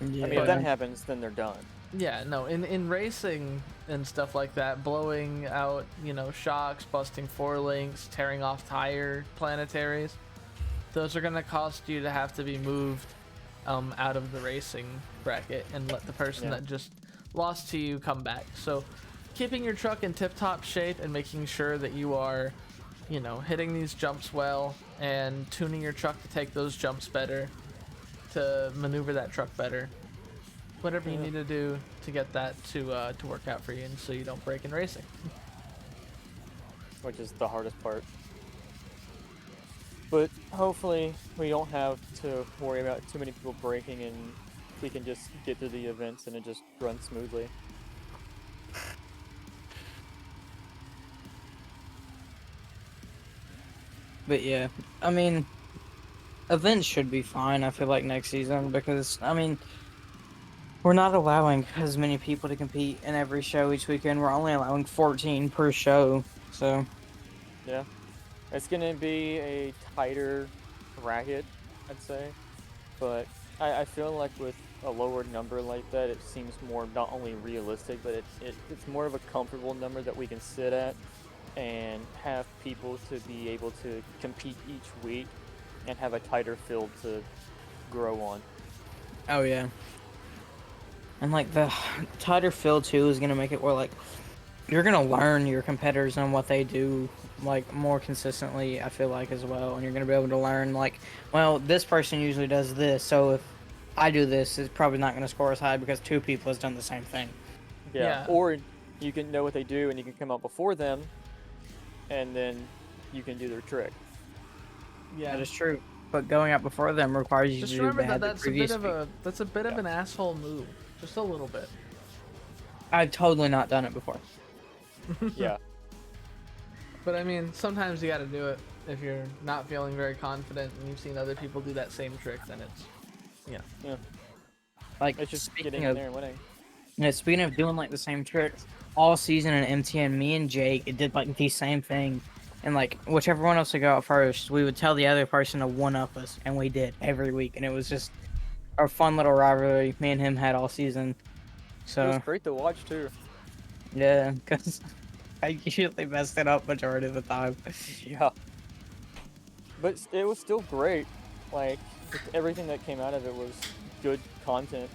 Yeah. I mean, if that happens, then they're done. Yeah, no, in racing and stuff like that, blowing out, you know, shocks, busting forelinks, tearing off tire planetaries, those are going to cost you to have to be moved out of the racing bracket and let the person that just lost to you come back. So keeping your truck in tip-top shape and making sure that you are, you know, hitting these jumps well and tuning your truck to take those jumps better, to maneuver that truck better. Whatever you need to do to get that to work out for you, and so you don't break in racing. Which is the hardest part. But hopefully we don't have to worry about too many people breaking, and we can just get through the events and it just runs smoothly. But yeah, I mean, events should be fine, I feel like, next season, because, I mean, we're not allowing as many people to compete in every show each weekend. We're only allowing 14 per show, so... Yeah. It's going to be a tighter bracket, I'd say. But I feel like with a lower number like that, it seems more not only realistic, but it's more of a comfortable number that we can sit at and have people to be able to compete each week and have a tighter field to grow on. Oh, yeah. And, like, the tighter field, too, is going to make it where, like, you're going to learn your competitors and what they do, like, more consistently, I feel like, as well. And you're going to be able to learn, like, well, this person usually does this, so if I do this, it's probably not going to score as high because two people has done the same thing. Yeah. Or you can know what they do and you can come out before them, and then you can do their trick. Yeah, that is true. But going out before them requires you just to remember do that bad that's a bit of an asshole move, just a little bit. I've totally not done it before. Yeah. But I mean, sometimes you got to do it if you're not feeling very confident and you've seen other people do that same trick. Then it's, Yeah. Like, It's just speaking getting in there and winning. Yeah, speaking of doing like the same tricks, all season in MTN, me and Jake, it did like the same thing. And like, whichever one else would go out first, we would tell the other person to one-up us, and we did every week. And it was just our fun little rivalry me and him had all season. So It was great to watch too. yeah, because I usually messed it up majority of the time. Yeah. But it was still great. Like, everything that came out of it was good content,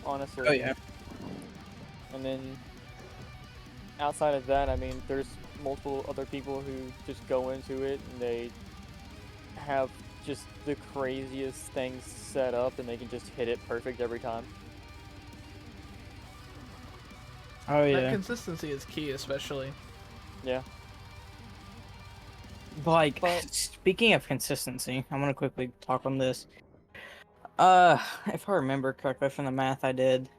honestly. Oh yeah. And then outside of that, I mean, there's multiple other people who just go into it and they have just the craziest things set up and they can just hit it perfect every time. Oh yeah. That consistency is key, especially. Yeah. Like, But- speaking of consistency, I want to quickly talk on this. If I remember correctly from the math I did,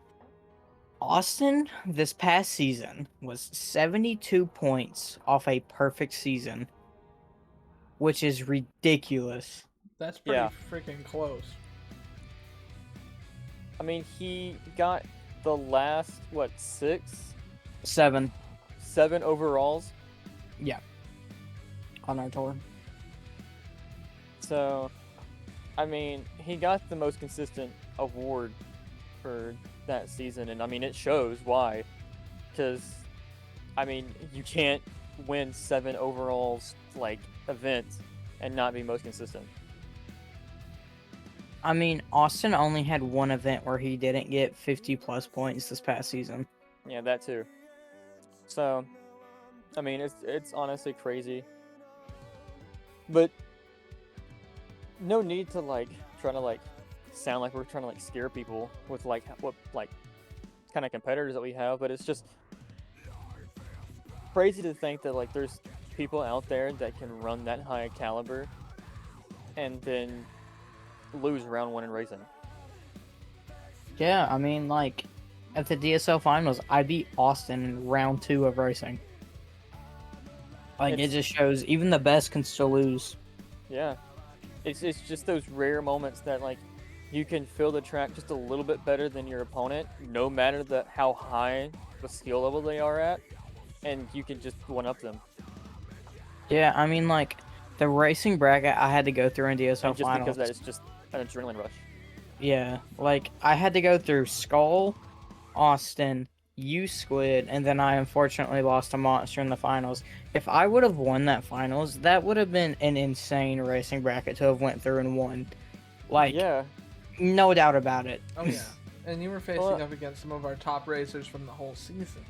Austin this past season was 72 points off a perfect season, which is ridiculous. That's pretty Yeah. freaking close. I mean, he got the last, what, 7 7 overalls? on our tour. So, I mean, he got the most consistent award for that season, and I mean, it shows why. Because, I mean, you can't win 7 overalls, like, events and not be most consistent. I mean, Austin only had one event where he didn't get 50 plus points this past season. Yeah, that too. So, I mean, it's honestly crazy. But no need to like try to like sound like we're trying to like scare people with like what like kind of competitors that we have, but it's just crazy to think that like there's people out there that can run that high a caliber and then lose round 1 in racing. Yeah, I mean, like, at the DSL finals, I beat Austin in round 2 of racing. Like, it just shows even the best can still lose. Yeah. It's just those rare moments that, like, you can feel the track just a little bit better than your opponent, no matter how high the skill level they are at, and you can just one-up them. Yeah, I mean, like, the racing bracket I had to go through in DSL And just finals. because that is just an adrenaline rush. Yeah, like, I had to go through Skull, Austin, U-Squid, and then I unfortunately lost to Monster in the finals. If I would have won that finals, that would have been an insane racing bracket to have went through and won. Like, Yeah. no doubt about it. Oh yeah, and you were facing up against some of our top racers from the whole season.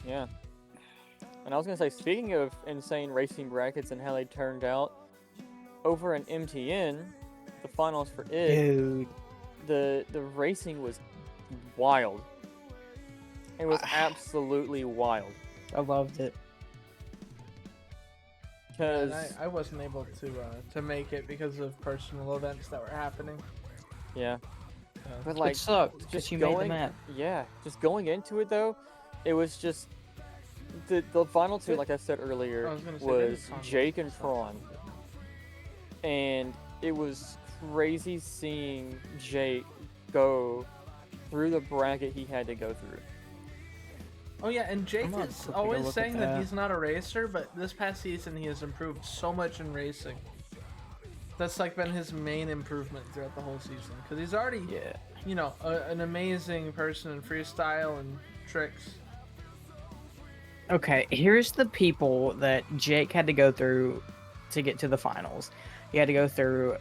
Yeah. And I was going to say, speaking of insane racing brackets and how they turned out, over in MTN, the finals for it, Dude. the racing was wild. It was absolutely wild. I loved it. Because I wasn't able to make it because of personal events that were happening. yeah, but It like sucked because just you made the going, map. yeah, just going into it though, it was just the final two, like I said earlier, I was gonna say, was maybe Jake and Congress Prawn, and it was crazy seeing Jake go through the bracket he had to go through. Oh yeah, and Jake I'm not is taking a always look saying at that that. he's not a racer, but this past season he has improved so much in racing. That's like been his main improvement throughout the whole season, because he's already, you know, an amazing person in freestyle and tricks. Okay, here's the people that Jake had to go through to get to the finals. He had to go through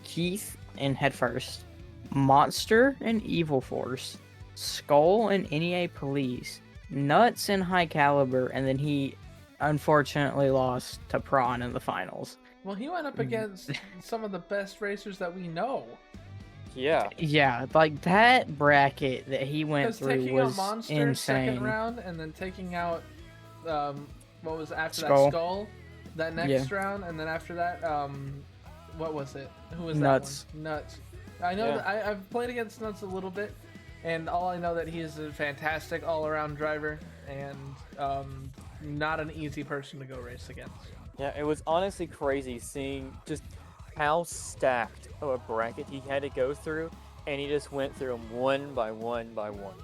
Keith in Headfirst, Monster and Evil Force, Skull and NEA Police, Nuts and High Caliber, and then he unfortunately lost to Prawn in the finals. Well, he went up against some of the best racers that we know. Yeah, Yeah, like that bracket that he went Because through taking out was Monster insane. second round, and then taking out, what was after Skull. that, Skull, that next round, and then after that, what was it? Who was Nuts. that one? Nuts. I know that I've played against Nuts a little bit, and all I know that he is a fantastic all-around driver, and not an easy person to go race against. yeah, it was honestly crazy seeing just how stacked of a bracket he had to go through, and he just went through them one by one by one.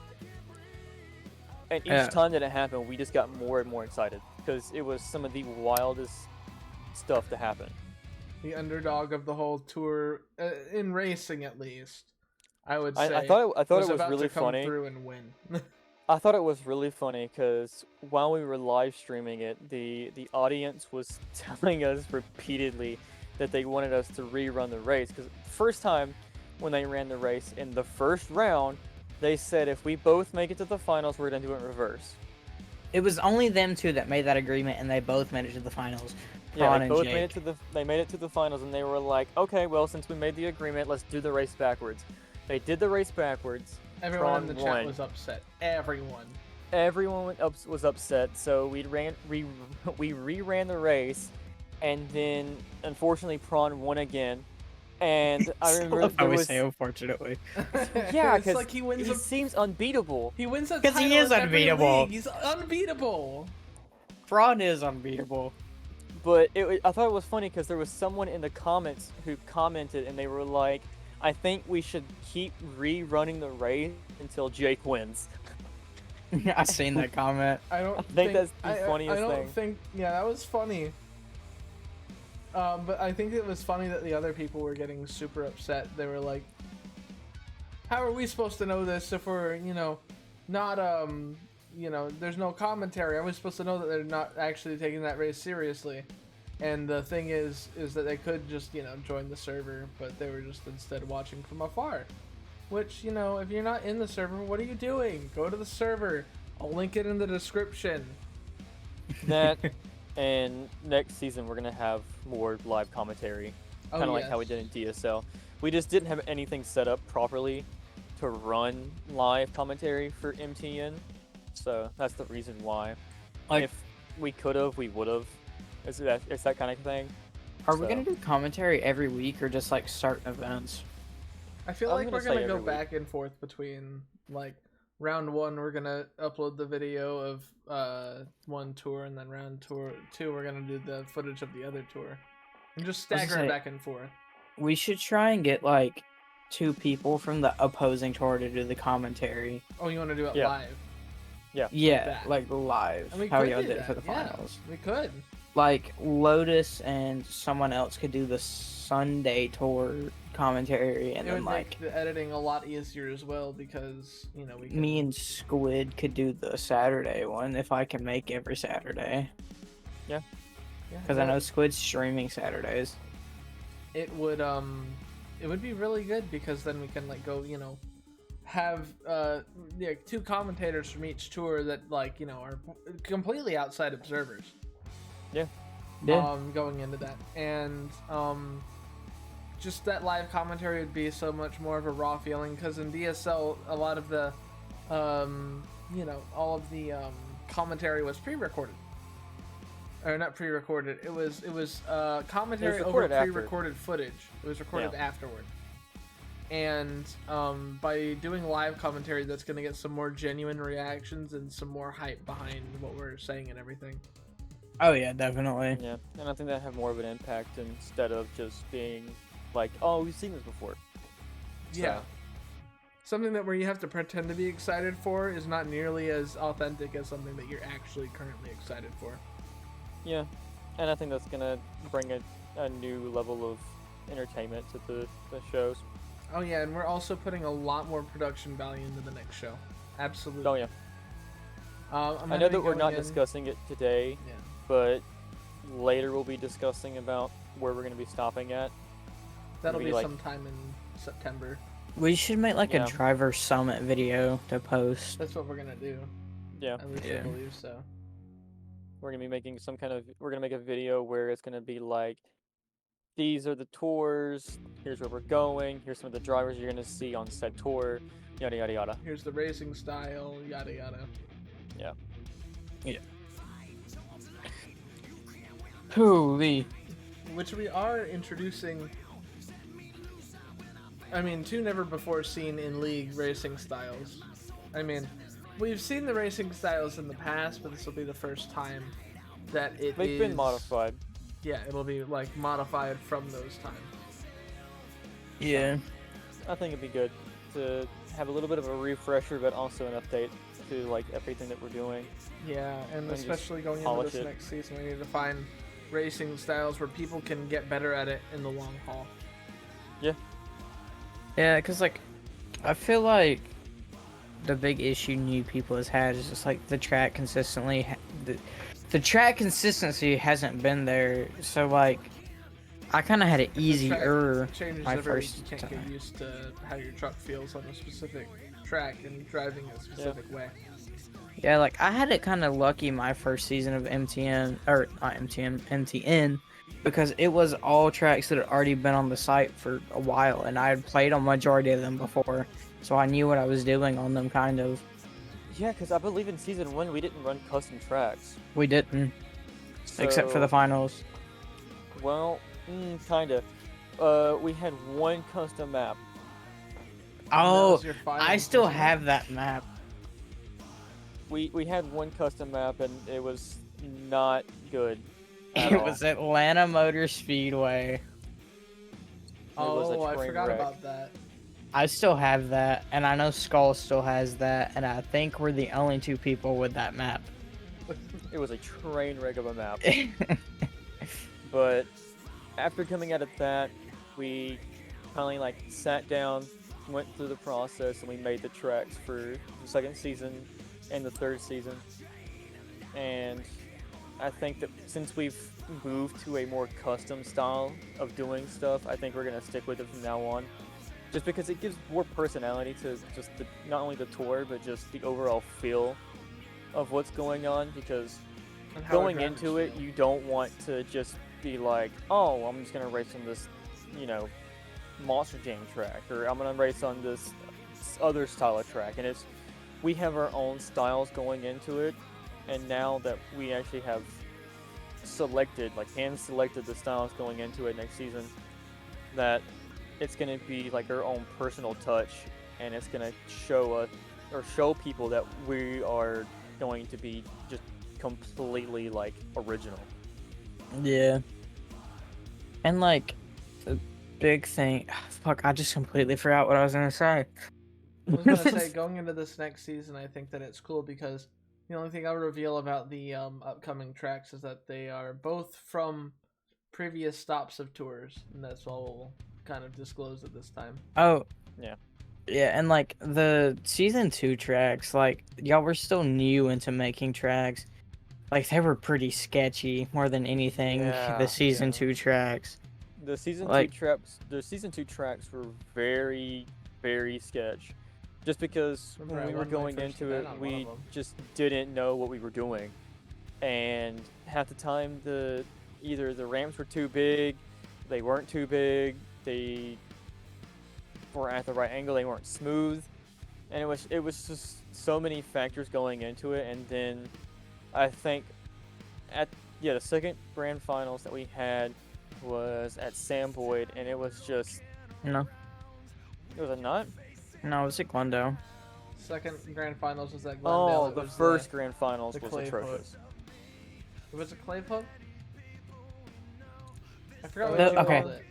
And each time that it happened, we just got more and more excited because it was some of the wildest stuff to happen. The underdog of the whole tour, in racing at least, I would say. I thought it was about really to come funny. through and win. I thought it was really funny because while we were live streaming it, the audience was telling us repeatedly that they wanted us to rerun the race. Because the first time when they ran the race, in the first round, they said if we both make it to the finals, we're going to do it in reverse. It was only them two that made that agreement, and they both made it to the finals. Yeah, Prawn they and both Jake. made it to the finals, and they were like, okay, well, since we made the agreement, let's do the race backwards. They did the race backwards. Everyone in the Prawn chat won. was upset. Everyone. Everyone was upset, so we reran the race, and then unfortunately Prawn won again. And I remember there was unfortunately. yeah, It's because like he wins. he seems unbeatable. He wins a 'Cause he title is in every unbeatable. league. He's unbeatable. Prawn is unbeatable. But I thought it was funny because there was someone in the comments who commented, and they were like, "I think we should keep rerunning the race until Jake wins." I seen that comment. I don't think that's the I funniest don't thing. think. Yeah, that was funny. But I think it was funny that the other people were getting super upset. They were like, "How are we supposed to know this if we're, you know, not you know, there's no commentary. Are we supposed to know that they're not actually taking that race seriously?" And the thing is that they could just, you know, join the server, but they were just instead watching from afar. Which, you know, if you're not in the server, what are you doing? Go to the server. I'll link it in the description. That and next season we're gonna have more live commentary, kind of like how we did in DSL. We just didn't have anything set up properly to run live commentary for MTN, so that's the reason why. Like, if we could have, we would have. It's that kind of thing. are we gonna do commentary every week or just like certain events? I feel I'm like gonna we're say gonna every go week. back and forth between like round 1 we're gonna upload the video of one tour, and then round 2 we're gonna do the footage of the other tour, and just I was gonna stagger it say- back and forth. We should try and get like 2 people from the opposing tour to do the commentary. Oh, you want to do it Yeah. live? Yeah, that. like live. And we How could y'all do did it that, for the yeah. finals. We could. Like Lotus and someone else could do the Sunday tour commentary, and It then would like make the editing a lot easier as well, because you know we can... me and Squid could do the Saturday one if I can make every Saturday. Yeah, Because I know Squid's streaming Saturdays. it would be really good, because then we can like go, you know, have 2 commentators from each tour that like, you know, are completely outside observers. Yeah. Going into that, and just that live commentary would be so much more of a raw feeling, because in DSL a lot of the you know, all of the commentary was pre-recorded. Or not pre-recorded. It was commentary over recorded after. pre-recorded footage. It was recorded afterward. And by doing live commentary, that's going to get some more genuine reactions and some more hype behind what we're saying and everything. Oh yeah, definitely. Yeah, and I think that have more of an impact instead of just being like, oh, we've seen this before. Yeah. Something that where you have to pretend to be excited for is not nearly as authentic as something that you're actually currently excited for. Yeah, and I think that's gonna bring a new level of entertainment to the shows. Oh yeah, and we're also putting a lot more production value into the next show. Absolutely. Oh yeah. I know that we're not discussing it today, but later we'll be discussing about where we're gonna be stopping at. That'll Maybe be like- sometime in September. We should make like Yeah. a driver summit video to post. That's what we're gonna do. Yeah, At least I Yeah. believe so. we're gonna be making we're gonna make a video where it's gonna be like, these are the tours, here's where we're going, here's some of the drivers you're gonna see on said tour, yada yada yada. Here's the racing style, yada yada. Holy. Which we are introducing. I mean, 2 never before seen in league racing styles. I mean, we've seen the racing styles in the past, but this will be the first time that They've been modified. Yeah, it'll be like modified from those times. Yeah. I think it'd be good to have a little bit of a refresher, but also an update to like everything that we're doing. Yeah, and just especially going into polish this it. next season, we need to find racing styles where people can get better at it in the long haul. Yeah, because like, I feel like the big issue new people has had is just like the track consistently. The track consistency hasn't been there, so like, I kind of had it The easier track changes my every week. first You can't time. get used to how your truck feels on a specific track and driving a specific way. Yeah, like I had it kind of lucky my first season of MTN, or not MTN, MTN, because it was all tracks that had already been on the site for a while, and I had played on majority of them before, so I knew what I was doing on them, kind of. Yeah, because I believe in season 1 we didn't run custom tracks. We didn't, except for the So- finals. Well, kinda. We had one custom map. And that Oh, was your final I still season? have that map. We had one custom map and it was not good. at It all. was Atlanta Motor Speedway. was a Oh, I train forgot wreck. about that. I still have that, and I know Skull still has that, and I think we're the only 2 people with that map. It was a train wreck of a map. But after coming out of that, we finally like sat down, went through the process, and we made the tracks for the second season and the third season. And I think that since we've moved to a more custom style of doing stuff, I think we're gonna stick with it from now on. Just because it gives more personality to just not only the tour, but just the overall feel of what's going on. Because And how our going drivers into it, feel. you don't want to just be like, oh, I'm just gonna race on this, Monster Jam track, or I'm gonna race on this other style of track, and we have our own styles going into it, and now that we actually have selected, like hand selected the styles going into it next season, that it's gonna be like our own personal touch, and it's gonna show us or show people that we are going to be just completely like original. Yeah. And like the big thing, fuck, I just completely forgot what I was gonna say. I was gonna say, going into this next season, I think that it's cool because the only thing I'll reveal about the upcoming tracks is that they are both from previous stops of tours, and that's all we'll kind of disclose at this time. Oh, Yeah. Yeah, and like the season 2 tracks, like y'all were still new into making tracks. Like they were pretty sketchy more than anything. Yeah, The season yeah. 2 tracks. The season Like- 2 tracks were very, very sketch. Just because Remember, when I we were won my going first into event it, on one we of them. just didn't know what we were doing. And half the time, either the ramps were too big, they weren't too big, they were at the right angle, they weren't smooth. And it was just so many factors going into it. And then I think the second grand finals that we had was at Sam Boyd, and it was just, No, it was a nut. no, it was at Glendale. Second grand finals was at Glendale. Oh, It the was first grand finals the was clay atrocious. Was it clay pub? I forgot The- what you okay. called it.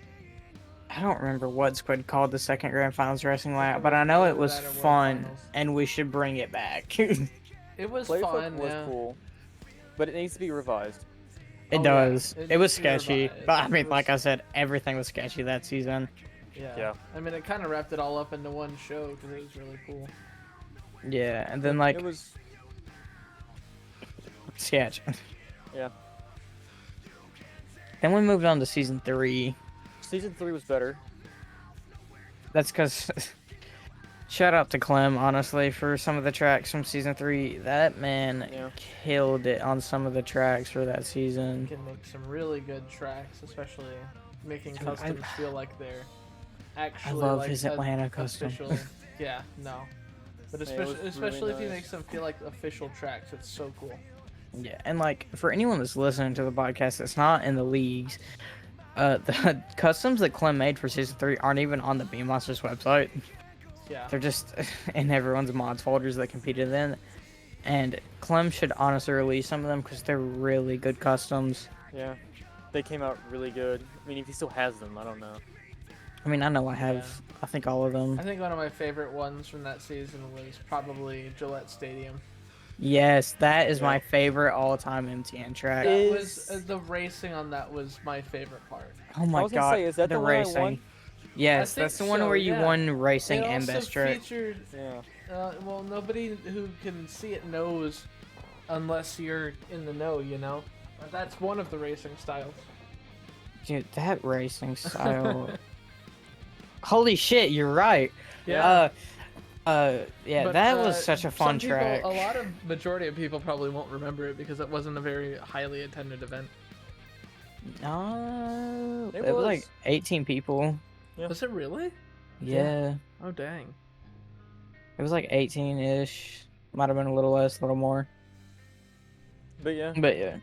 I don't remember what squid called the second grand finals wrestling I lap, think but it I was know either it was that or World fun, Finals. and we should bring it back. It was Playfoot fun. was Yeah. cool, but it needs to be revised. It Oh, does. yeah. It It was needs to be sketchy, revised. but I It mean, was- like I said, everything was sketchy that season. Yeah. I mean, it kind of wrapped it all up into one show because it was really cool. Yeah, and then like It was, sketch. yeah. Then we moved on to season 3. Season 3 was better. That's because shout out to Clem, honestly, for some of the tracks from season 3. That man Yeah. killed it on some of the tracks for that season. Can make some really good tracks, especially making Dude, customs feel like they're actually love like his a Atlanta custom. official. Yeah, no. But Yeah, it was especially really if he nice. makes them feel like official tracks, it's so cool. Yeah, and like for anyone that's listening to the podcast that's not in the leagues, the customs that Clem made for season 3 aren't even on the Beam Monsters website. Yeah. They're just in everyone's mods folders that competed in. And Clem should honestly release some of them because they're really good customs. Yeah. They came out really good. I mean, if he still has them, I don't know. I mean, I know I have, I think all of them. I think one of my favorite ones from that season was probably Gillette Stadium. Yes, that is my Yeah. favorite all-time MTN track. That Is- was the racing on that was my favorite part. Oh my I was gonna god, say, is that the one I racing. won? Yes, I think that's the one so, where you yeah. won racing It and also best trick. featured. Yeah. Well, nobody who can see it knows, unless you're in the know, you know. But that's one of the racing styles. Dude, that racing style. Holy shit, you're right. Yeah. Yeah, But, that was such a fun some people, track. A lot of majority of people probably won't remember it because it wasn't a very highly attended event. No, It it was like was. 18 people. Yeah. Was it really? Yeah, Oh dang. it was like 18-ish. Might have been a little less, a little more. But yeah. But yeah.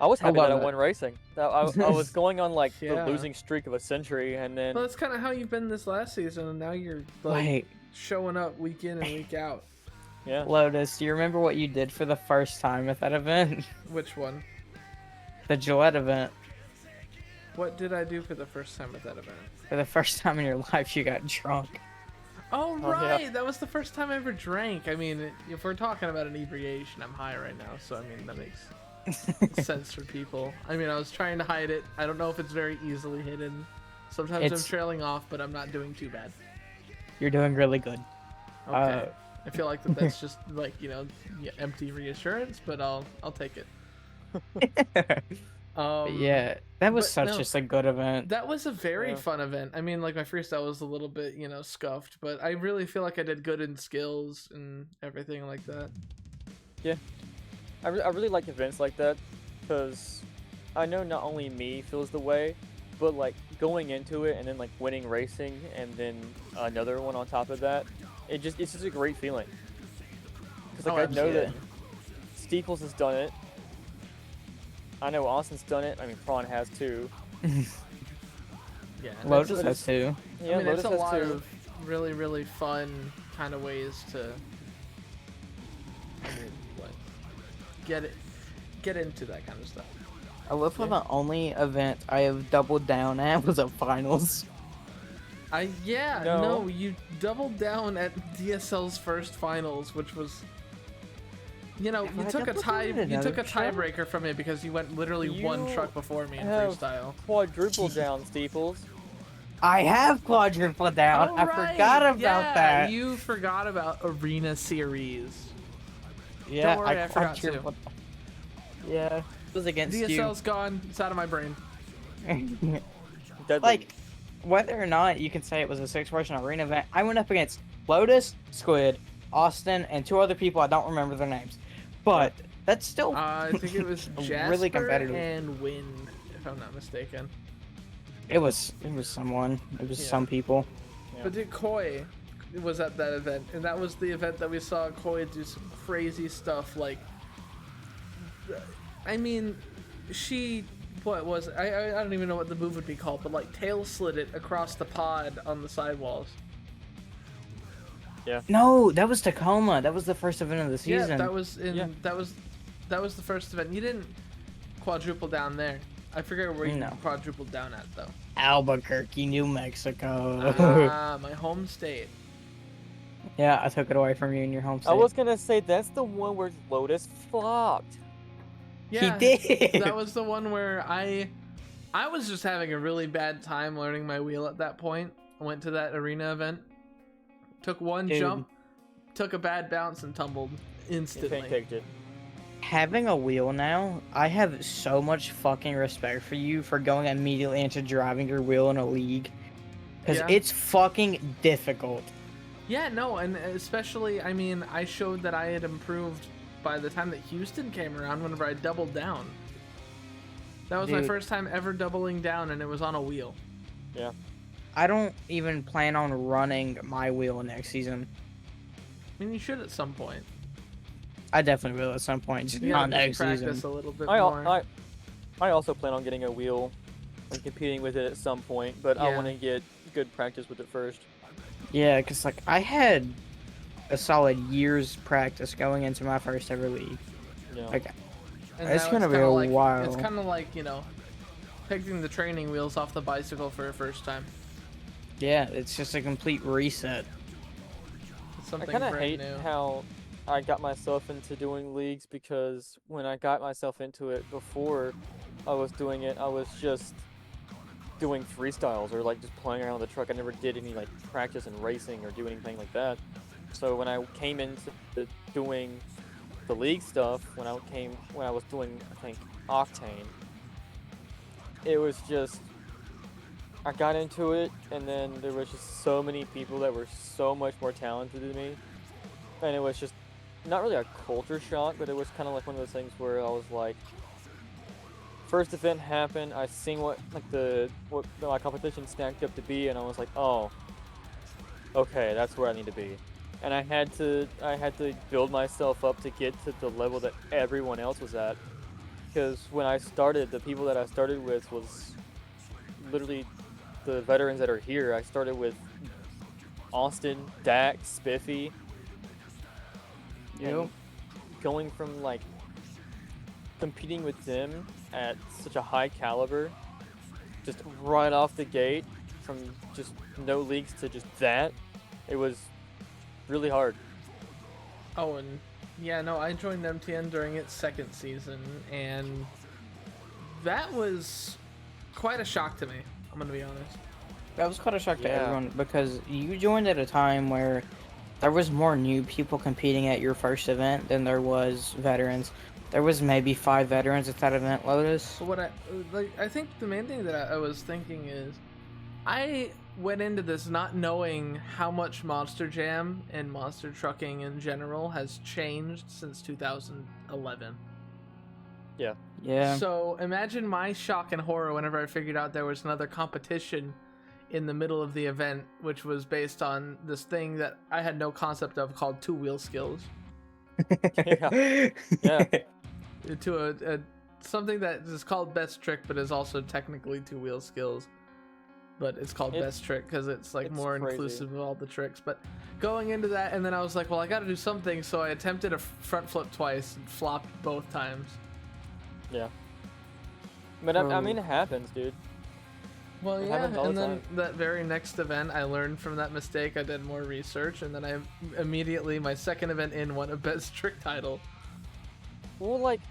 I was happy that I love it. won racing. I was going on like Yeah. the losing streak of a century, and then Well, that's kind of how you've been this last season, and now you're like Wait, showing up week in and week out. yeah. Lotus, do you remember what you did for the first time at that event? Which one? The Gillette event. What did I do for the first time at that event? For the first time in your life, you got drunk. Oh, Oh, yeah. right. That was the first time I ever drank. I mean, if we're talking about inebriation, I'm high right now, so I mean, that makes sense for people. I mean, I was trying to hide it. I don't know if it's very easily hidden. Sometimes I'm It's- trailing off, but I'm not doing too bad. You're doing really good. Okay. I feel like that's just like, empty reassurance, but I'll take it. Yeah, that was but such no. just a good event. That was a very Yeah. fun event. I mean, like my freestyle was a little bit, scuffed, but I really feel like I did good in skills and everything like that. I really like events like that because I know not only me feels the way, but like going into it and then like winning racing and then another one on top of that, it's just a great feeling. Because like I know that Steeples has done it. I know Austin's done it. I mean, Prawn has too. Yeah, Lotus has too. Yeah, I mean, Lotus it's a has lot too. of really, really fun kind of ways to like, get into that kind of stuff. I love how the only event I have doubled down at was a finals. No, you doubled down at DSL's first finals, which was, you know, you took a tiebreaker from me because you went literally one truck before me in freestyle. Quadruple down, Steeples. I have quadruple down. Oh, I right. forgot about that. You forgot about Arena Series. Yeah, Don't worry, I forgot too. Yeah, it was against DSL's gone. It's out of my brain. you. Deadly. Like, whether or not you can say it was a 6-person arena event, I went up against Lotus, Squid, Austin, and 2 other people. I don't remember their names, but that's still I think it was Jasper really competitive. and Wind, if I'm not mistaken. It was someone. It was some people. Yeah. But dude, Koi was at that event, and that was the event that we saw Koi do some crazy stuff. Like, I mean, I don't even know what the move would be called, but like tail slid it across the pod on the sidewalls. Yeah. No, that was Tacoma. That was the first event of the season. Yeah, that was the first event. You didn't quadruple down there. I forget where you quadrupled down at though. Albuquerque, New Mexico. My home state. Yeah, I took it away from you in your home state. I was gonna say that's the one where Lotus flopped. Yeah, he did. That was the one where I was just having a really bad time learning my wheel at that point. I went to that arena event, took one jump, took a bad bounce, and tumbled instantly. Pancaked it. Having a wheel now, I have so much fucking respect for you for going immediately into driving your wheel in a league. Because it's fucking difficult. Yeah, no, and especially, I mean, I showed that I had improved by the time that Houston came around whenever I doubled down. That was my first time ever doubling down, and it was on a wheel. Yeah. I don't even plan on running my wheel next season. I mean, you should at some point. I definitely will at some point, just not next practice season. a little bit more. I also plan on getting a wheel and competing with it at some point, but I want to get good practice with it first. Yeah, because like I had a solid year's practice going into my first ever league. Yeah. Like, And it's now gonna be kinda a while. It's kind of like, you know, picking the training wheels off the bicycle for a first time. Yeah, it's just a complete reset. It's I something kind of brand hate new. how I got myself into doing leagues because when I got myself into it before I was doing it, I was just doing freestyles or like just playing around with the truck. I never did any like practice and racing or do anything like that. So when I came into doing the league stuff, when I was doing, I think, Octane, it was just, I got into it, and then there was just so many people that were so much more talented than me, and it was just not really a culture shock, but it was kind of like one of those things where I was like, first event happened, I seen what my competition stacked up to be, and I was like, oh, okay, that's where I need to be. And I had to build myself up to get to the level that everyone else was at. Because when I started, the people that I started with was literally the veterans that are here. I started with Austin, Dak, Spiffy. Yep. Going from like competing with them at such a high caliber, just right off the gate, from just no leagues to just that, it was really hard. Oh, and yeah, no, I joined MTN during its second season, and that was quite a shock to me. I'm gonna be honest. That was quite a shock to everyone because you joined at a time where there was more new people competing at your first event than there was veterans. There was maybe 5 veterans at that event, Lotus. So what I think the main thing that I was thinking is, I went into this not knowing how much Monster Jam and monster trucking in general has changed since 2011. Yeah. So imagine my shock and horror whenever I figured out there was another competition in the middle of the event, which was based on this thing that I had no concept of called two-wheel skills. Yeah. Yeah. To a something that is called best trick, but is also technically two-wheel skills. But it's called best trick because it's like more crazy. inclusive of all the tricks. But going into that, and then I was like, well, I got to do something. So I attempted a front flip twice and flopped both times. Yeah. But I mean, it happens, dude. Well, It yeah, happens all and the then time. that very next event, I learned from that mistake. I did more research, and then I immediately, my second event in, won a best trick title. Well, like,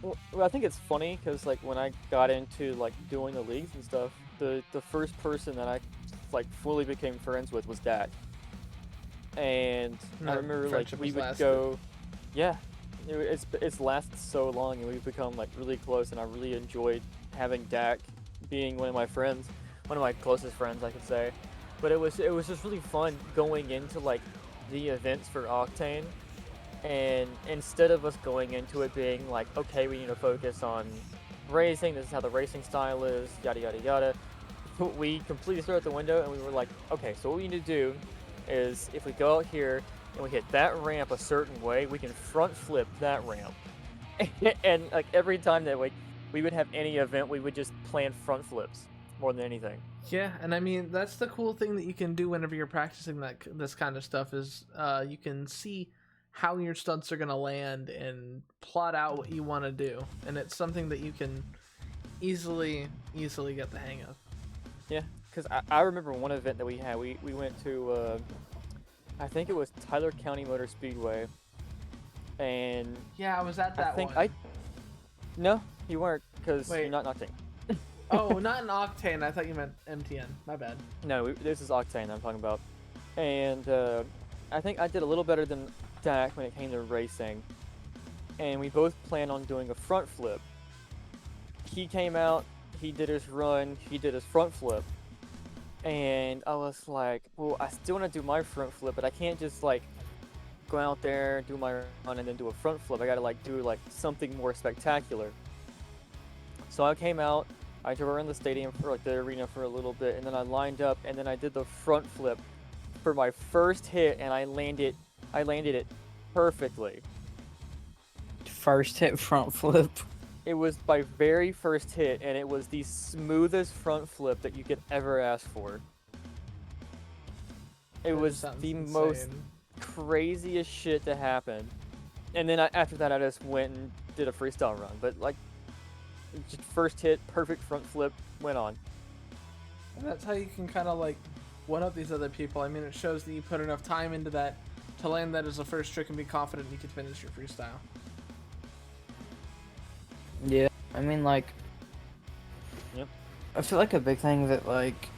I think it's funny because, like, when I got into, like, doing the leagues and stuff, the first person that I, like, fully became friends with was Dak. And I That remember, like, friendship we was would lasted. go, yeah, it's lasted so long, and we've become, like, really close, and I really enjoyed having Dak being one of my friends, one of my closest friends, I could say. But it was just really fun going into, like, the events for Octane. And instead of us going into it being like, okay, we need to focus on racing, this is how the racing style is, yada yada yada, we completely threw out the window and we were like, okay, so what we need to do is if we go out here and we hit that ramp a certain way, we can front flip that ramp. And like every time that we would have any event, we would just plan front flips more than anything. Yeah, and I mean that's the cool thing that you can do whenever you're practicing this kind of stuff is you can see how your stunts are gonna land and plot out what you want to do, and it's something that you can easily get the hang of. Yeah, because I remember one event that we had. We went to I think it was Tyler County Motor Speedway, and Yeah, I was at that I think one. no, you weren't because Wait. you're not Octane. Oh, not an Octane. I thought you meant MTN. My bad. No, this is Octane I'm talking about, and I think I did a little better than Dak when it came to racing, and we both planned on doing a front flip. He came out, he did his run, he did his front flip, and I was like, well, I still want to do my front flip, but I can't just like go out there, do my run, and then do a front flip. I gotta like do like something more spectacular. So I came out, I drove around the stadium for like the arena for a little bit, and then I lined up, and then I did the front flip for my first hit, and I landed it perfectly. First hit front flip. It was my very first hit, and it was the smoothest front flip that you could ever ask for. It That was sounds the most insane. craziest shit to happen. And then after that, I just went and did a freestyle run. But like, just first hit, perfect front flip, went on. And that's how you can kind of like one up these other people. I mean, it shows that you put enough time into that to land that as a first trick and be confident you can finish your freestyle. Yeah, I mean, like, Yep. I feel like a big thing that, like,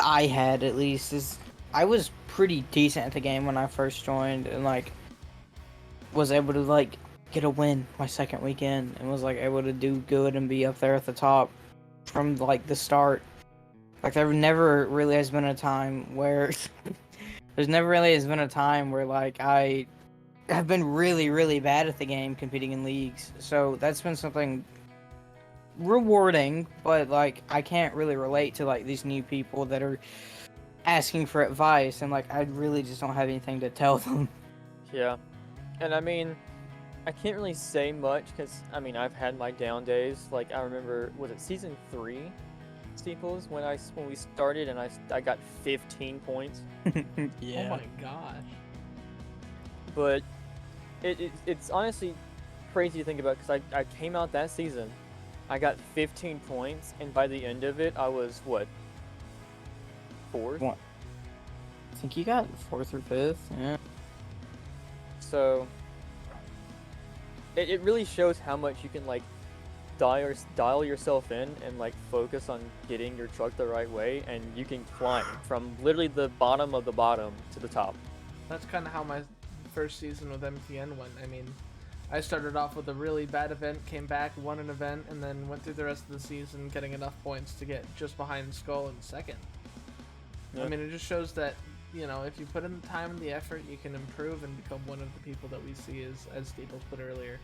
I had at least is I was pretty decent at the game when I first joined and, like, was able to, like, get a win my second weekend and was, like, able to do good and be up there at the top from, like, the start. Like, there never really has been a time where like, I have been really, really bad at the game competing in leagues. So that's been something rewarding, but like I can't really relate to like these new people that are asking for advice and like I really just don't have anything to tell them. Yeah. And I mean, I can't really say much because, I mean, I've had my down days. Like, I remember, was it season 3, Steeples, when we started and I got 15 points? Oh my gosh. But it's honestly crazy to think about because I came out that season, I got 15 points, and by the end of it, I was, what, 4th? What? I think you got 4th or 5th, yeah. So, it really shows how much you can, like, dial yourself in and, like, focus on getting your truck the right way, and you can climb from literally the bottom of the bottom to the top. That's kind of how my first season with MTN went. I mean, I started off with a really bad event, came back, won an event, and then went through the rest of the season getting enough points to get just behind Skull in second. Yeah. I mean, it just shows that, you know, if you put in the time and the effort, you can improve and become one of the people that we see as Steeples put earlier,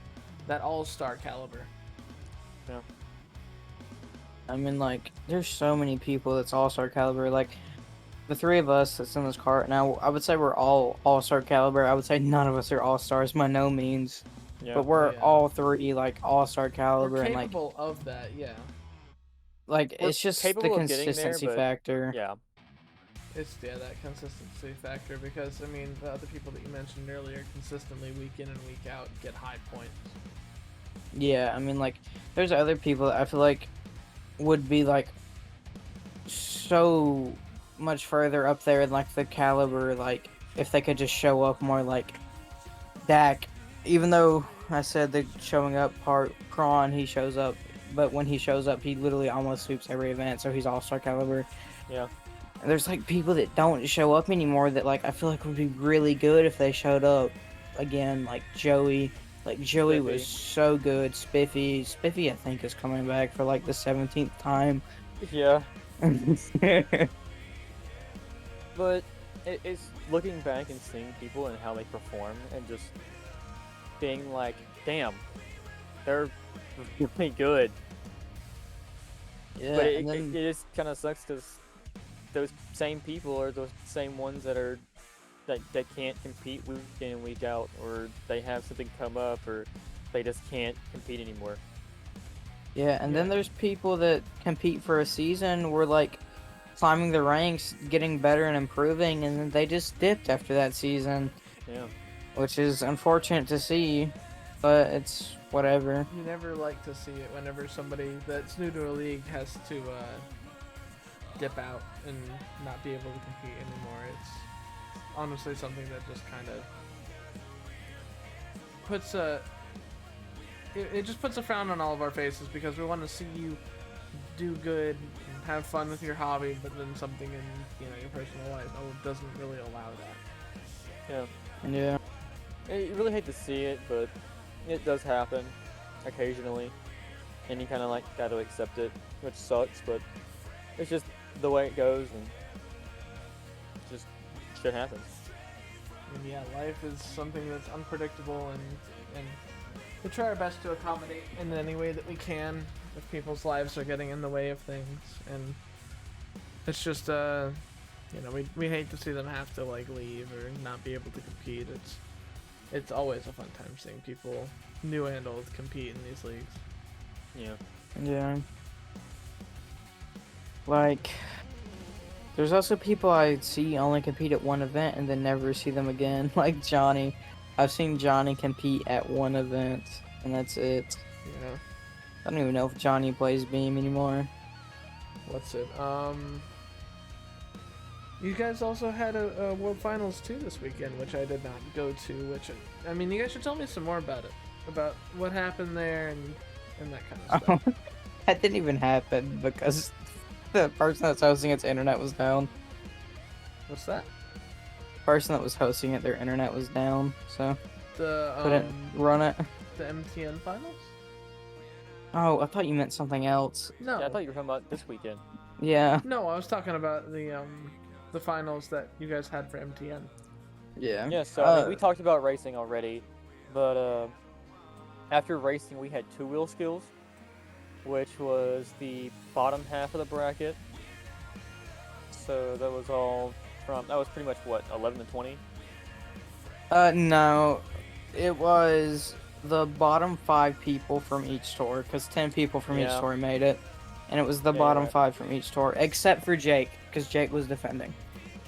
that all-star caliber. Yeah. I mean, like, there's so many people that's all-star caliber. Like, the three of us that's in this cart now, I would say we're all all-star caliber. I would say none of us are all-stars by no means. Yeah. But we're Yeah. all three, like, all-star caliber. We're And, like, capable of that, yeah. like We're it's just the capable of getting there, consistency but factor. Yeah. It's that consistency factor because I mean the other people that you mentioned earlier consistently week in and week out get high points. Yeah, I mean, like, there's other people that I feel like would be, like, so much further up there in, like, the caliber, like, if they could just show up more, like, Dak. Even though I said the showing up part, Prawn, he shows up, but when he shows up, he literally almost sweeps every event, so he's all-star caliber. Yeah. And there's, like, people that don't show up anymore that, like, I feel like would be really good if they showed up again, like Joey. Like, Joey was so good. Spiffy, I think, is coming back for, like, the 17th time. Yeah. But it's looking back and seeing people and how they perform and just being like, damn, they're really good. Yeah, But and it then, just kind of sucks because those same people are those same ones that can't compete week in and week out, or they have something come up, or they just can't compete anymore. yeah, and then there's people that compete for a season, were, like, climbing the ranks, getting better and improving, and then they just dipped after that season. Yeah. Which is unfortunate to see, but it's whatever. You never like to see it whenever somebody that's new to a league has to dip out and not be able to compete anymore. It's honestly something that just kind of puts it just puts a frown on all of our faces because we want to see you do good and have fun with your hobby, but then something in your personal life doesn't really allow that. Yeah. Yeah. You really hate to see it, but it does happen occasionally, and you kind of like got to accept it, which sucks, but it's just the way it goes, and just shit happens. And yeah, life is something that's unpredictable, and we try our best to accommodate in any way that we can if people's lives are getting in the way of things, and it's just we hate to see them have to like leave or not be able to compete. It's always a fun time seeing people, new and old, compete in these leagues. Yeah. Yeah. Like, there's also people I see only compete at one event and then never see them again. Like Johnny. I've seen Johnny compete at one event, and that's it. Yeah. I don't even know if Johnny plays Beam anymore. What's it? You guys also had a World Finals 2 this weekend, which I did not go to, which, I mean, you guys should tell me some more about it. About what happened there and that kind of stuff. That didn't even happen because the person that's hosting its internet was down. What's that? The person that was hosting it, their internet was down, so The, couldn't run it. the MTN Finals? Oh, I thought you meant something else. No. Yeah, I thought you were talking about this weekend. Yeah. No, I was talking about the finals that you guys had for MTN. Yeah. Yeah, so I mean, we talked about racing already, but after racing we had two-wheel skills, which was the bottom half of the bracket. So that was pretty much what, 11 to 20? No. It was the bottom 5 people from each tour, because 10 people from each tour made it. And it was the bottom 5 from each tour, except for Jake, because Jake was defending.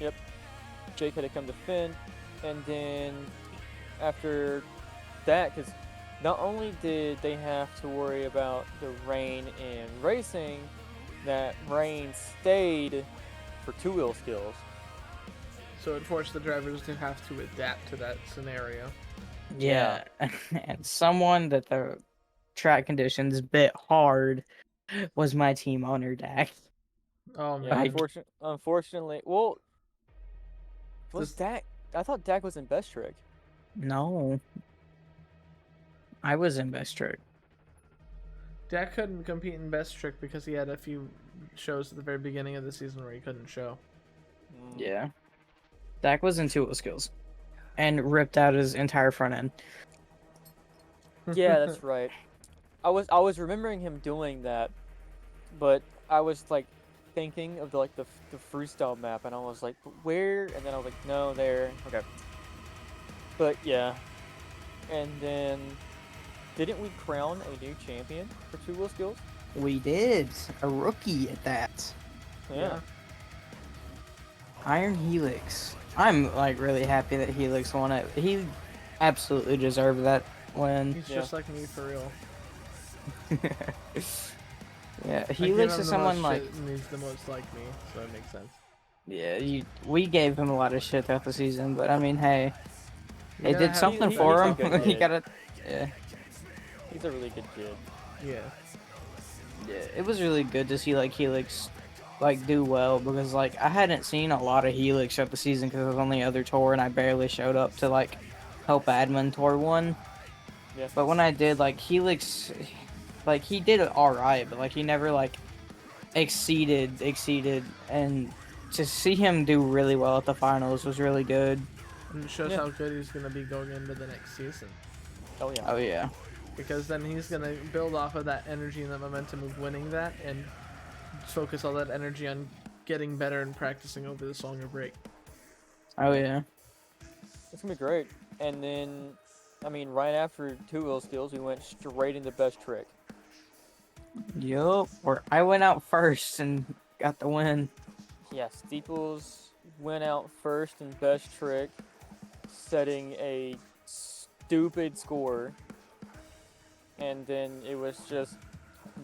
Yep. Jake had to come defend, and then after that, because not only did they have to worry about the rain in racing, that rain stayed for two-wheel skills. So it forced the drivers to have to adapt to that scenario. Yeah. And someone that the track conditions bit hard was my team owner, Dak. Oh man. Yeah, unfortunately, well, was This- Dak? I thought Dak was in best trick. No. I was in best trick. Dak couldn't compete in Best Trick because he had a few shows at the very beginning of the season where he couldn't show. Yeah. Dak was in two skills and ripped out his entire front end. Yeah, that's right. I was remembering him doing that, but I was like thinking of the freestyle map, and I was like, but where? And then I was like, no, there. Okay. But yeah, and then didn't we crown a new champion for Two Wheel Skills? We did. A rookie at that. Yeah. Iron Helix. I'm like really happy that Helix won it. He absolutely deserved that win. He's Yeah. just like me for real. Yeah, I give Helix him is the someone most like shit and he's the most like me, so it makes sense. we gave him a lot of shit throughout the season, but I mean, hey, You it gotta did have- something he- for he's a him. good He kid. got it. Yeah, He's a really good kid. Yeah. yeah, it was really good to see like Helix like do well because like I hadn't seen a lot of Helix throughout the season because I was on the other tour and I barely showed up to like help admin tour one. Yeah. But when I did, like Helix, like he did it all right, but like he never like exceeded, and to see him do really well at the finals was really good. And it shows Yeah. how good he's gonna be going into the next season. Oh yeah. Oh yeah, Because then he's gonna build off of that energy and that momentum of winning that and focus all that energy on getting better and practicing over this longer break. oh yeah. It's gonna be great. And then, I mean, right after Two Wheel Skills, we went straight into Best Trick. Yup. Or I went out first and got the win. Yeah, Steeples went out first in Best Trick, setting a stupid score. And then it was just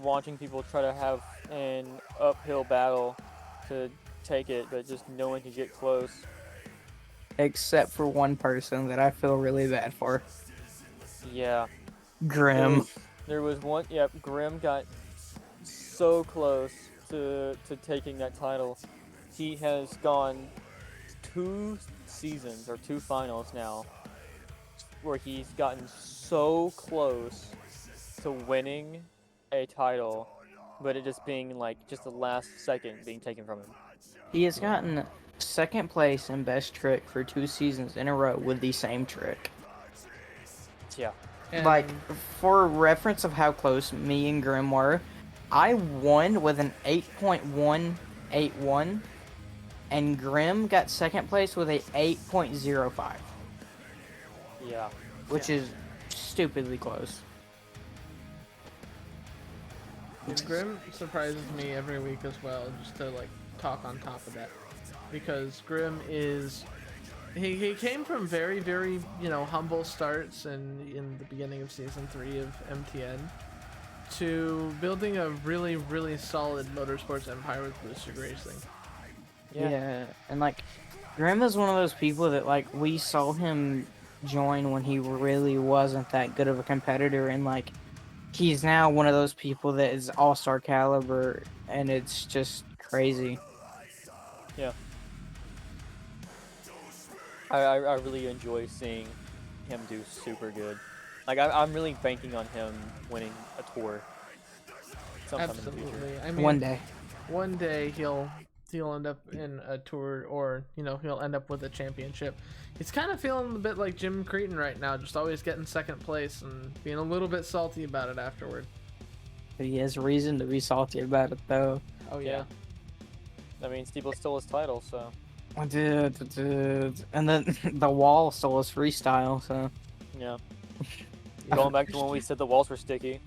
watching people try to have an uphill battle to take it, but just no one could get close. Except for one person that I feel really bad for. Yeah. Grim. There was one, yep, Grim got so close to taking that title. He has gone 2 seasons or 2 finals now where he's gotten so close to winning a title, but it just being like just the last second being taken from him. He has gotten second place in Best Trick for 2 seasons in a row with the same trick. Yeah. And Like, for reference of how close me and Grim were, I won with an 8.181, and Grim got second place with a 8.05, Yeah. which is stupidly close. And Grim surprises me every week as well, just to like talk on top of that, because Grim is he came from very humble starts in the beginning of season 3 of MTN to building a really solid motorsports empire with Booster Racing. Yeah, and like, Grim is one of those people that like we saw him join when he really wasn't that good of a competitor, and like he's now one of those people that is all-star caliber, and it's just crazy. Yeah. I really enjoy seeing him do super good. Like, I'm really banking on him winning a tour sometime in the future. Absolutely. I mean, one day he'll end up in a tour, or he'll end up with a championship. He's kind of feeling a bit like Jim Cretin right now, just always getting second place and being a little bit salty about it afterward. He has reason to be salty about it, though. Oh Yeah. I mean, Steeple stole his title, so Dude. And then the wall stole his freestyle, so. yeah. Going back to when we said the walls were sticky.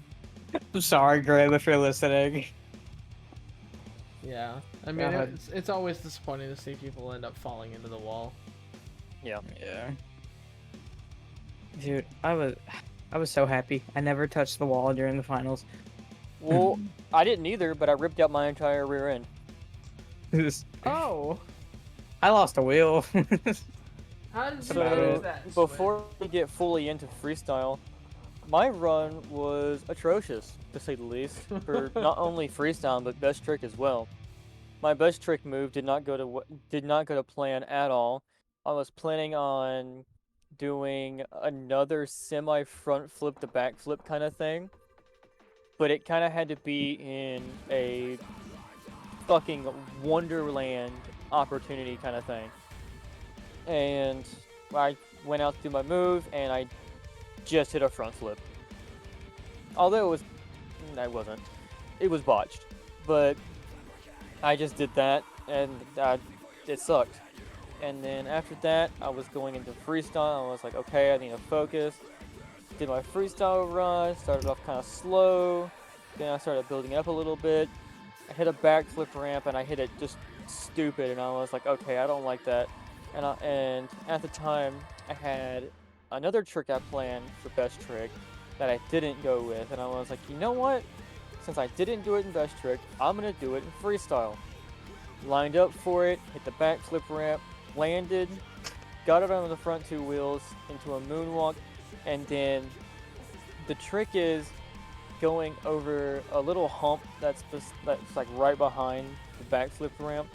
I'm sorry, Graham, if you're listening. Yeah. I mean, Go ahead. it's always disappointing to see people end up falling into the wall. Yeah. Yeah. Dude, I was so happy. I never touched the wall during the finals. Well, I didn't either, but I ripped out my entire rear end. Oh, I lost a wheel. how did you about manage it. that? Before we get fully into freestyle, my run was atrocious, to say the least, for not only freestyle but best trick as well. My best trick move did not go to plan at all. I was planning on doing another semi front flip to back flip kind of thing, but it kind of had to be in a fucking wonderland opportunity kind of thing. And I went out to do my move and I just hit a front flip. although it was, it wasn't. It was botched, but I just did that, and it sucked. And then after that, I was going into freestyle. I was like, okay, I need to focus. Did my freestyle run. Started off kind of slow. Then I started building up a little bit. I hit a backflip ramp, and I hit it just stupid. And I was like, okay, I don't like that. And at the time, I had another trick I planned for best trick that I didn't go with. And I was like, you know what? Since I didn't do it in best trick, I'm gonna do it in freestyle. Lined up for it, hit the backflip ramp, landed, got it on the front two wheels into a moonwalk, and then the trick is going over a little hump that's like right behind the backflip ramp.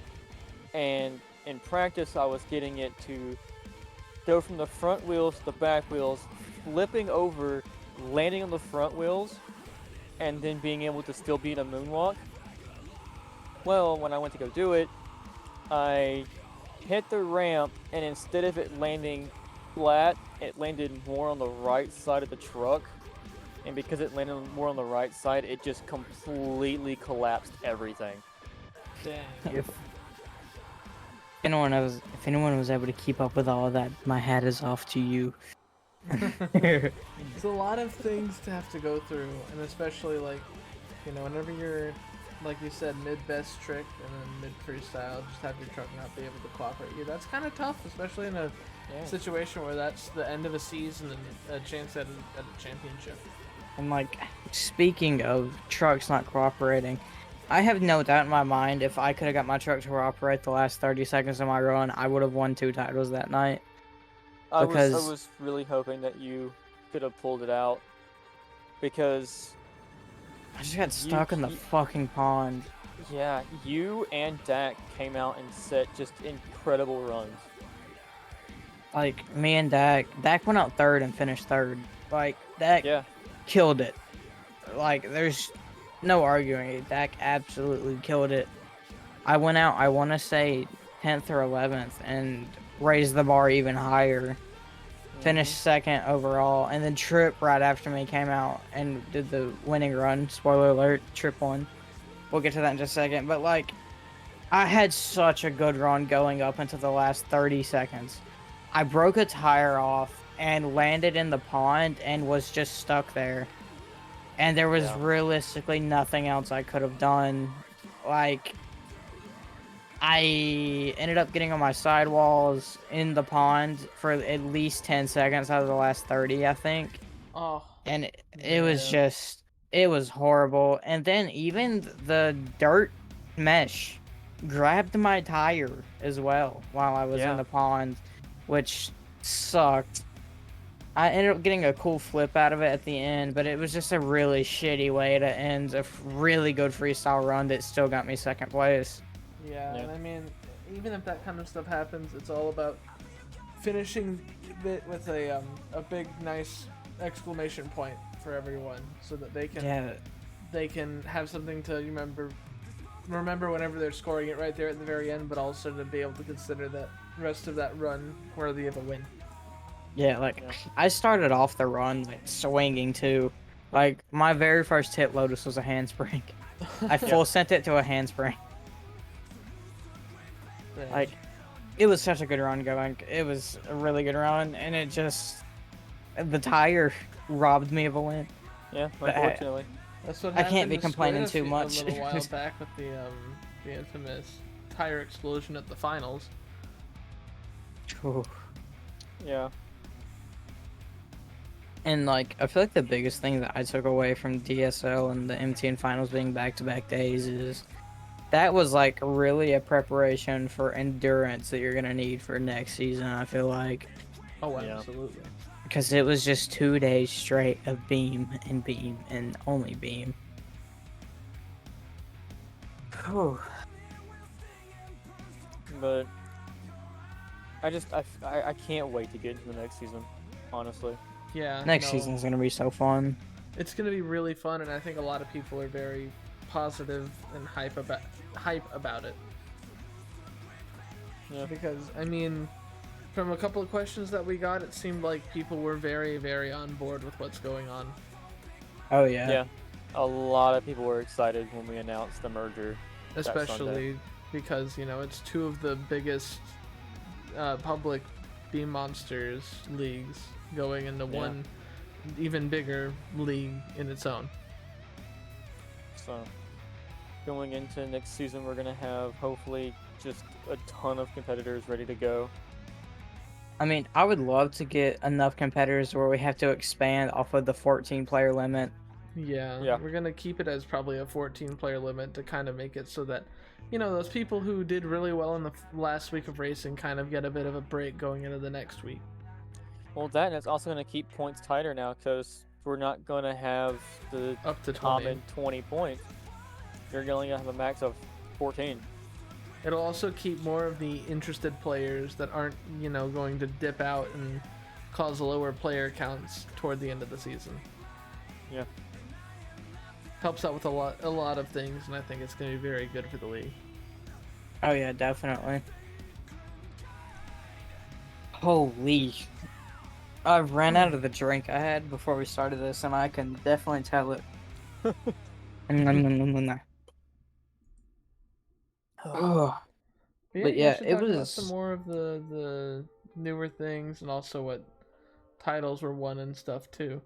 And in practice, I was getting it to go from the front wheels to the back wheels, flipping over, landing on the front wheels, and then being able to still be in a moonwalk. Well, when I went to go do it, I hit the ramp, and instead of it landing flat, it landed more on the right side of the truck. And because it landed more on the right side, it just completely collapsed everything. Dang. If anyone was able to keep up with all of that, my hat is off to you. It's a lot of things to have to go through, and especially like, you know, whenever you're, like you said, mid best trick and then mid freestyle, just have your truck not be able to cooperate you. That's kind of tough, especially in a situation where that's the end of a season and a chance at a championship. And like, speaking of trucks not cooperating, I have no doubt in my mind if I could have got my truck to cooperate the last 30 seconds of my run, I would have won 2 titles that night. I Because was really hoping that you could have pulled it out, because I just got stuck in the fucking pond. yeah, you and Dak came out and set just incredible runs. Like, me and Dak went out third and finished third. Like, Dak killed it. Like, there's no arguing it. Dak absolutely killed it. I went out, I want to say 10th or 11th, and raised the bar even higher. Finished second overall, and then Trip right after me came out and did the winning run. Spoiler alert, Trip won. We'll get to that in just a second. But like, I had such a good run going up into the last 30 seconds. I broke a tire off and landed in the pond and was just stuck there. And there was realistically nothing else I could have done. Like, I ended up getting on my sidewalls in the pond for at least 10 seconds out of the last 30, I think. Oh. And it was just, it was horrible. And then even the dirt mesh grabbed my tire as well while I was in the pond, which sucked. I ended up getting a cool flip out of it at the end, but it was just a really shitty way to end a really good freestyle run that still got me second place. Yeah, and I mean, even if that kind of stuff happens, it's all about finishing it with a big, nice exclamation point for everyone, so that they can have something to remember whenever they're scoring it right there at the very end, but also to be able to consider that rest of that run worthy of a win. Yeah, like, I started off the run like swinging too. Like, my very first hit Lotus was a handspring. I full sent it to a handspring. Like, it was such a good run going. It was a really good run, and it just, the tire robbed me of a win. Yeah, unfortunately. That's what I can't be happened to complaining Squid too much. A little while back with the infamous tire explosion at the finals. Ooh. Yeah. And like, I feel like the biggest thing that I took away from DSL and the MTN finals being back-to-back days is that was like really a preparation for endurance that you're gonna need for next season, I feel like. Oh, absolutely. Because it was just 2 days straight of beam and only beam. Whew. But I can't wait to get into the next season, honestly. Yeah. Next season's gonna be so fun. It's gonna be really fun, and I think a lot of people are very positive and hype about it. Yeah. Because I mean, from a couple of questions that we got, it seemed like people were very, very on board with what's going on. Oh yeah. Yeah, a lot of people were excited when we announced the merger. that Sunday. Especially because, you know, it's two of the biggest public Beam Monsters leagues going into one even bigger league in its own. So, going into next season, we're gonna have hopefully just a ton of competitors ready to go. I mean, I would love to get enough competitors where we have to expand off of the 14 player limit. Yeah, we're gonna keep it as probably a 14 player limit to kind of make it so that, you know, those people who did really well in the last week of racing kind of get a bit of a break going into the next week. Well, that and it's also gonna keep points tighter now because we're not gonna have the Up to 20. common 20 points. You're only gonna have a max of 14. It'll also keep more of the interested players that aren't, you know, going to dip out and cause lower player counts toward the end of the season. Yeah. Helps out with a lot of things, and I think it's going to be very good for the league. Oh yeah, definitely. Holy. I've ran out of the drink I had before we started this, and I can definitely tell it. Oh. But yeah, we should it talk about was- some more of the newer things, and also what titles were won and stuff too.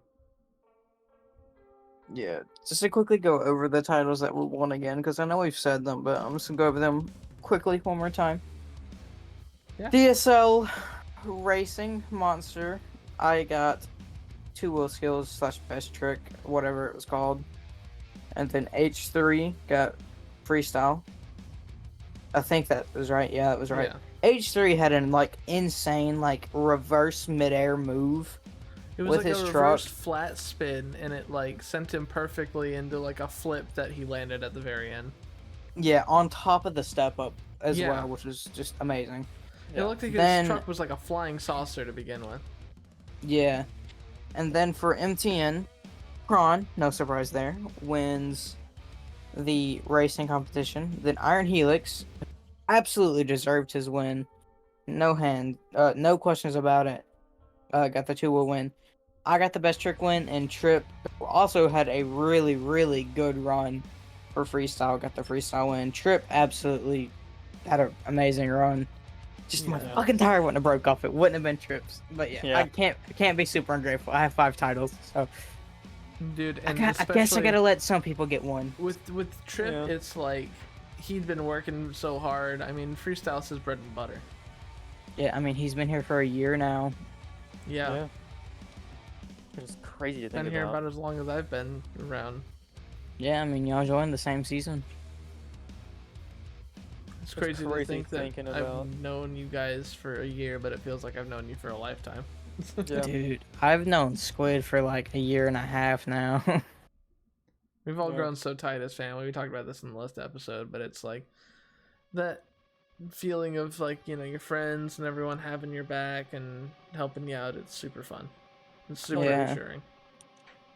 Yeah, just to quickly go over the titles that were won again, because I know we've said them, but I'm just gonna go over them quickly one more time. Yeah. DSL Racing Monster, I got 2 wheel skills / best trick, whatever it was called. And then H3 got freestyle. I think that was right. Yeah, that was right. Yeah. H3 had an insane reverse midair move. It was with like his a truck. reverse flat spin, and it sent him perfectly into a flip that he landed at the very end. Yeah, on top of the step up as Yeah. well, which was just amazing. It looked like Then- his truck was like a flying saucer to begin with. Yeah. And then for MTN, Prawn, no surprise there, wins the racing competition. Then Iron Helix absolutely deserved his win. No questions about it. Got the 2-wheel win. I got the best trick win, and Trip also had a really, really good run for freestyle. Got the freestyle win. Trip absolutely had an amazing run. Just my Yeah. fucking tire wouldn't have broke off. It wouldn't have been Trips. But yeah, Yeah. I can't be super ungrateful. I have 5 titles, so Dude, I and guess I especially gotta let some people get one. with Trip, Yeah. it's like he'd been working so hard. I mean, freestyle's his bread and butter. Yeah, I mean he's been here for a year now. Yeah, It's crazy to think been here about. about as long as I've been around. Yeah, I mean y'all joined the same season. It's crazy to crazy think that thinking about- I've known you guys for a year, but it feels like I've known you for a lifetime. Yeah. Dude, I've known Squid for like a year and a half now. We've all Yeah. grown so tight as family. We talked about this in the last episode, but it's like that feeling of your friends and everyone having your back and helping you out. It's super fun. It's super Yeah. reassuring.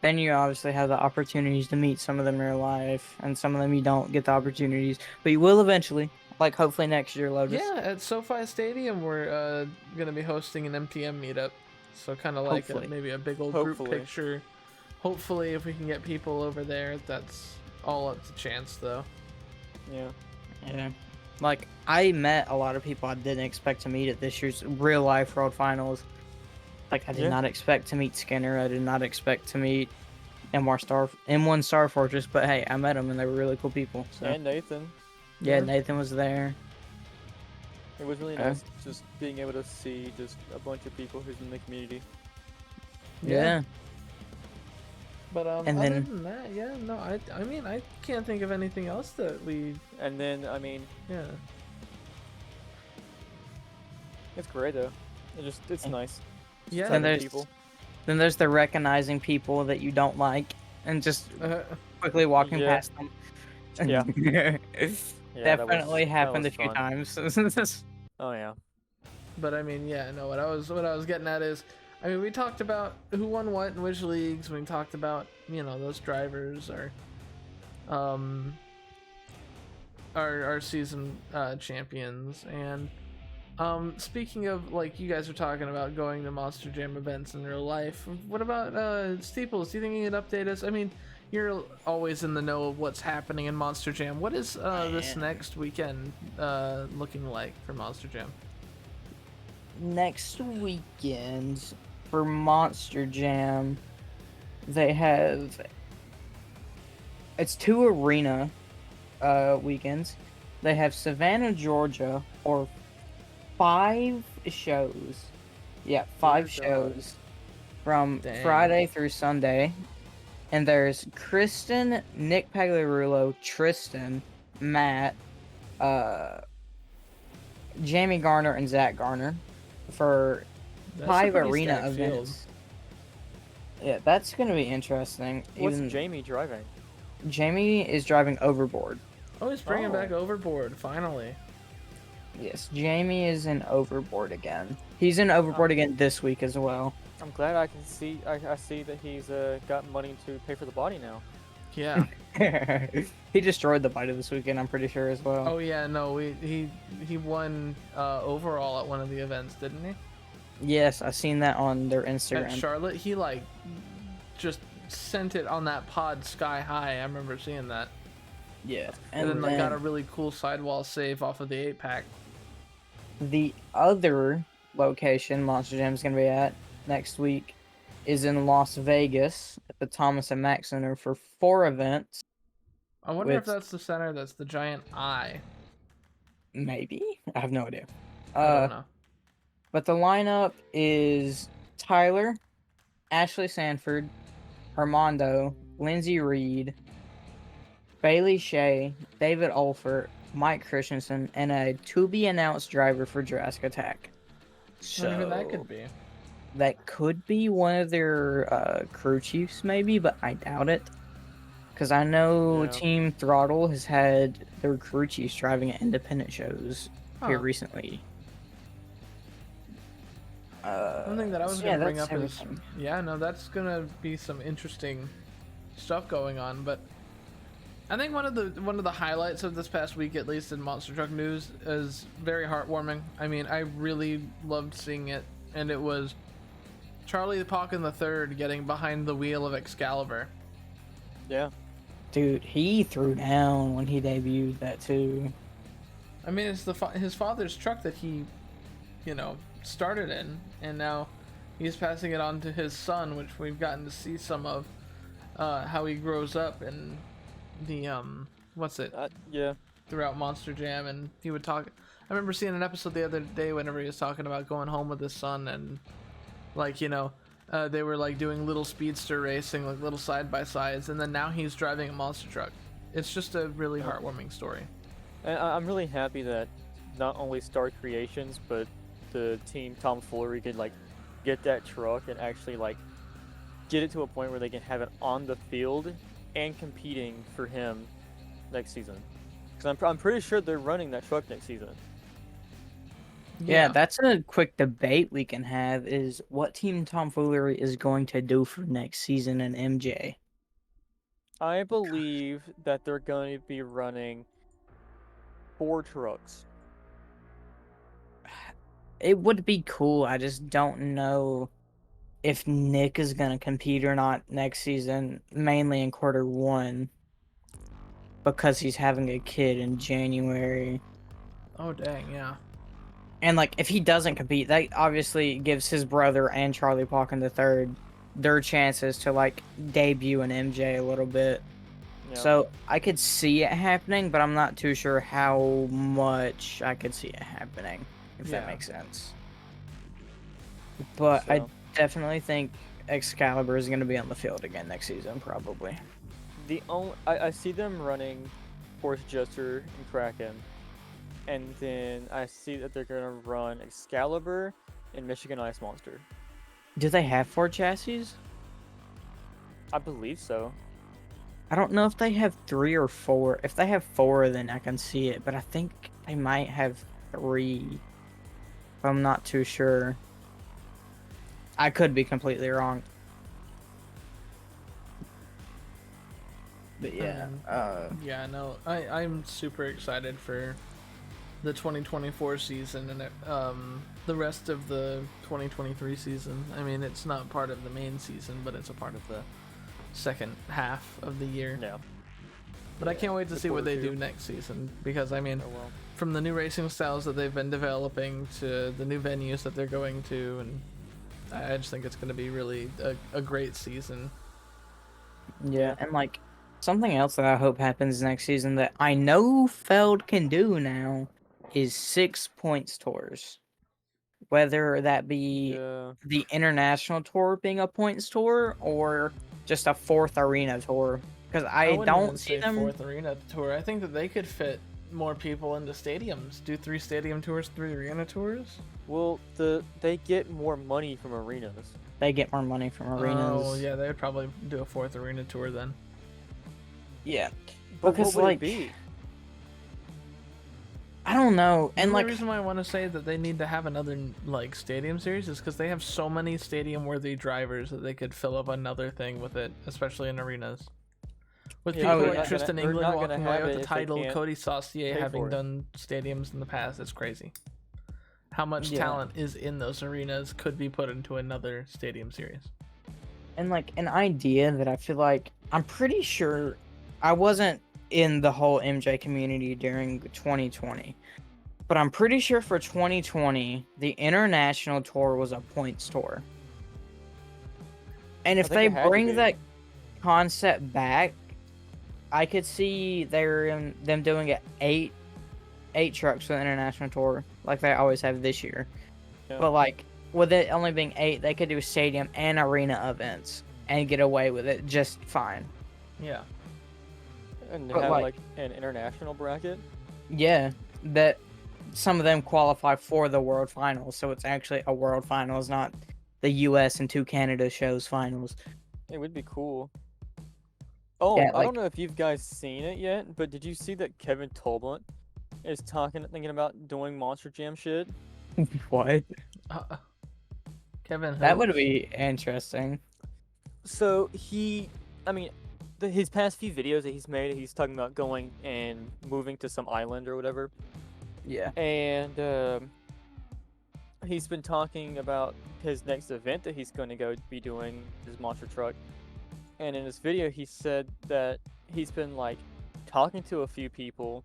Then you obviously have the opportunities to meet some of them in real life, and some of them you don't get the opportunities, but you will eventually. Like hopefully next year, Lotus. Yeah, at SoFi Stadium, we're gonna be hosting an MTM meetup, so kind of like Hopefully. maybe a big old Hopefully. group picture. Hopefully, if we can get people over there, that's all up to chance, though. Yeah. Yeah. Like I met a lot of people I didn't expect to meet at this year's real life World Finals. Like I did Yeah. not expect to meet Skinner. I did not expect to meet M1 Star Fortress, but hey, I met them and they were really cool people. So And Nathan. yeah, Yeah. Nathan was there. It was really Okay. nice just being able to see just a bunch of people who's in the community. Yeah. But And other then- than that, yeah, no, I mean, I can't think of anything else that we, And then, I mean, yeah. it's great though. It's And- nice. Just Yeah. having And there's- people. Then there's the recognizing people that you don't like and just quickly walking Yeah. past them. Yeah. Yeah, that was- Definitely that happened a was few fun. times. Oh yeah. But I mean, yeah, no. What I was getting at is, I mean, we talked about who won what in which leagues. We talked about those drivers are, our season champions, and Speaking of, like, you guys are talking about going to Monster Jam events in real life, what about Steeples? Do you think you could update us? I mean, you're always in the know of what's happening in Monster Jam. What is this am. next weekend looking like for Monster Jam? Next weekend for Monster Jam, they have it's 2 arena weekends. They have Savannah, Georgia, or 5 shows. Yeah, 5 Dear God. shows from Dang. Friday through Sunday. And there's Kristen, Nick Pagliarulo, Tristan, Matt, Jamie Garner, and Zach Garner for That's a 5 pretty arena stacked field. events. Yeah, that's gonna be interesting. What's Even Jamie driving? Jamie is driving Overboard. Oh, he's bringing Oh. back Overboard, finally. Yes, Jamie is in Overboard again. He's in Overboard again this week as well. I'm glad I can see. I see that he's got money to pay for the body now. Yeah. He destroyed the body this weekend, I'm pretty sure as well. Oh yeah, no, he won overall at one of the events, didn't he? Yes, I seen that on their At Instagram. Charlotte, he like just sent it on that pod sky high. I remember seeing that. Yeah, And then like got a really cool sidewall save off of the 8-pack. the other location Monster Jam is going to be at next week is in Las Vegas at the Thomas and Mack Center for 4 events. I wonder if With- that's the center that's the giant eye. Maybe? I have no idea. I don't know. But the lineup is Tyler, Ashley Sanford, Armando, Lindsay Reed, Bailey Shea, David Olfert, Mike Christensen, and a to-be-announced driver for Jurassic Attack. I wonder who that could be. That could be one of their crew chiefs, maybe, but I doubt it. Because I know Yeah. Team Throttle has had their crew chiefs driving at independent shows here Huh. recently. One thing that I was so gonna yeah, bring that's up is, everything. yeah, no, that's gonna be some interesting stuff going on. But I think one of the highlights of this past week, at least in Monster Truck news, is very heartwarming. I mean, I really loved seeing it, and it was Charlie Pauken III getting behind the wheel of Excalibur. Yeah. Dude, he threw down when he debuted that too. I mean, it's his father's truck that he, started in, and now he's passing it on to his son, which we've gotten to see some of how he grows up in the Yeah. throughout Monster Jam. And he would talk. I remember seeing an episode the other day whenever he was talking about going home with his son, and they were like doing little speedster racing, like little side by sides, and then now he's driving a monster truck. It's just a really heartwarming story. And I'm really happy that not only Star Creations, but the team Tomfoolery could like get that truck and actually like get it to a point where they can have it on the field and competing for him next season. Because I'm pretty sure they're running that truck next season. Yeah, that's a quick debate we can have is what Team Tomfoolery is going to do for next season in MJ. I believe that they're going to be running 4 trucks. It would be cool. I just don't know if Nick is going to compete or not next season, mainly in Q1, because he's having a kid in January. Oh dang, yeah. And like, if he doesn't compete, that obviously gives his brother and Charlie Pauken III their chances to like debut in MJ a little bit. Yeah. So I could see it happening, but I'm not too sure how much I could see it happening, if that Yeah. makes sense. But I So- definitely think Excalibur is going to be on the field again next season, probably. I see them running Force Jester and Kraken, and then I see that they're gonna run Excalibur and Michigan Ice Monster. Do they have 4 chassis? I believe so. I don't know if they have 3 or 4. If they have 4, then I can see it, but I think they might have 3. But I'm not too sure. I could be completely wrong. But yeah, Yeah, no, I'm super excited for the 2024 season and the rest of the 2023 season. I mean, it's not part of the main season, but it's a part of the second half of the year. Yeah. But I can't wait to see what they do next season, because I mean, from the new racing styles that they've been developing to the new venues that they're going to, and I just think it's going to be really a great season. Yeah, and like something else that I hope happens next season that I know Feld can do now is 6 points tours. Whether that be the international tour being a points tour or just a fourth arena tour, because I don't see them. Fourth arena tour. I think that they could fit more people into stadiums. Do 3 stadium tours, 3 arena tours. Well, they get more money from arenas. They get more money from arenas. Oh yeah, they would probably do a 4th arena tour then. Yeah, But because what would like it be? I don't know, and the like only reason why I want to say that they need to have another like stadium series is because they have so many stadium-worthy drivers that they could fill up another thing with it, especially in arenas. With people like Tristan England walking away with the title, Cody Saucier having done stadiums in the past, it's crazy. How much talent is in those arenas could be put into another stadium series. And like an idea that I feel like I'm pretty sure I wasn't in the whole MJ community during 2020, but I'm pretty sure for 2020 the international tour was a points tour. And if they bring that concept back, I could see them doing it eight trucks for the international tour like they always have this year. Yeah. But like with it only being 8, they could do stadium and arena events and get away with it just fine. Yeah. And have like an international bracket? Yeah, that some of them qualify for the World Finals, so it's actually a World Finals, not the US and 2 Canada shows finals. It would be cool. Oh, yeah, I don't know if you guys seen it yet, but did you see that Kevin Tolbert is thinking about doing Monster Jam shit? What? Kevin, who? That would be interesting. So his past few videos that he's made, he's talking about going and moving to some island or whatever. Yeah. And he's been talking about his next event that he's going to go be doing, his monster truck. And in his video, he said that he's been like talking to a few people,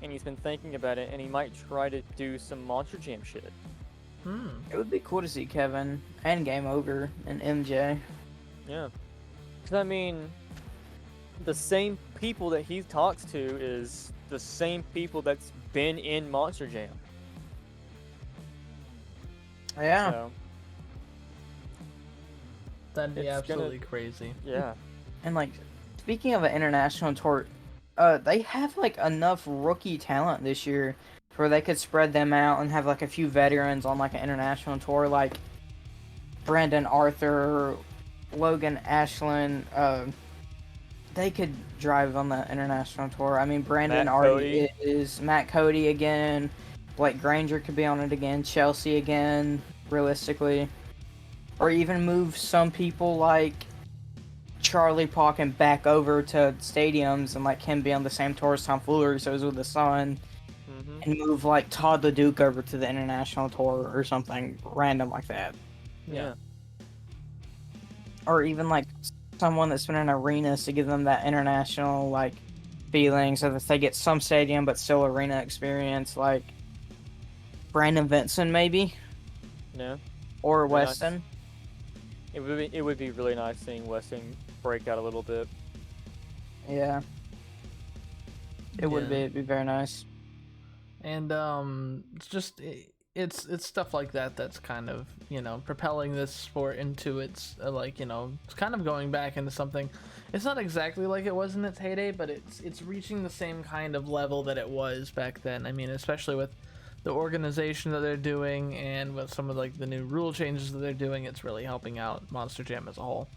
and he's been thinking about it, and he might try to do some Monster Jam shit. It would be cool to see Kevin and Game Over and MJ. Yeah. Because I mean, the same people that he talks to is the same people that's been in Monster Jam. Yeah. So, that'd be absolutely crazy. Yeah. And like, speaking of an international tour, they have like enough rookie talent this year where they could spread them out and have like a few veterans on like an international tour, like Brandon Arthur, Logan Ashland. They could drive on the international tour. I mean, Brandon already is. Matt Cody again. Blake Granger could be on it again. Chelsea again, realistically. Or even move some people like Charlie Pauken back over to stadiums and like him be on the same tour as Tom Fuller, so he's with the Sun. And move like Todd LeDuc over to the international tour or something random like that. Yeah. Or even like someone that's been in arenas to give them that international like feeling, so that they get some stadium but still arena experience, like Brandon Vinson maybe. Yeah. Or Weston. Nice. It would be really nice seeing Weston break out a little bit. Yeah. It'd be very nice. And it's just it's stuff like that that's kind of, you know, propelling this sport into its like, you know, it's kind of going back into something. It's not exactly like it was in its heyday, but it's reaching the same kind of level that it was back then. I mean, especially with the organization that they're doing and with some of like the new rule changes that they're doing, it's really helping out Monster Jam as a whole.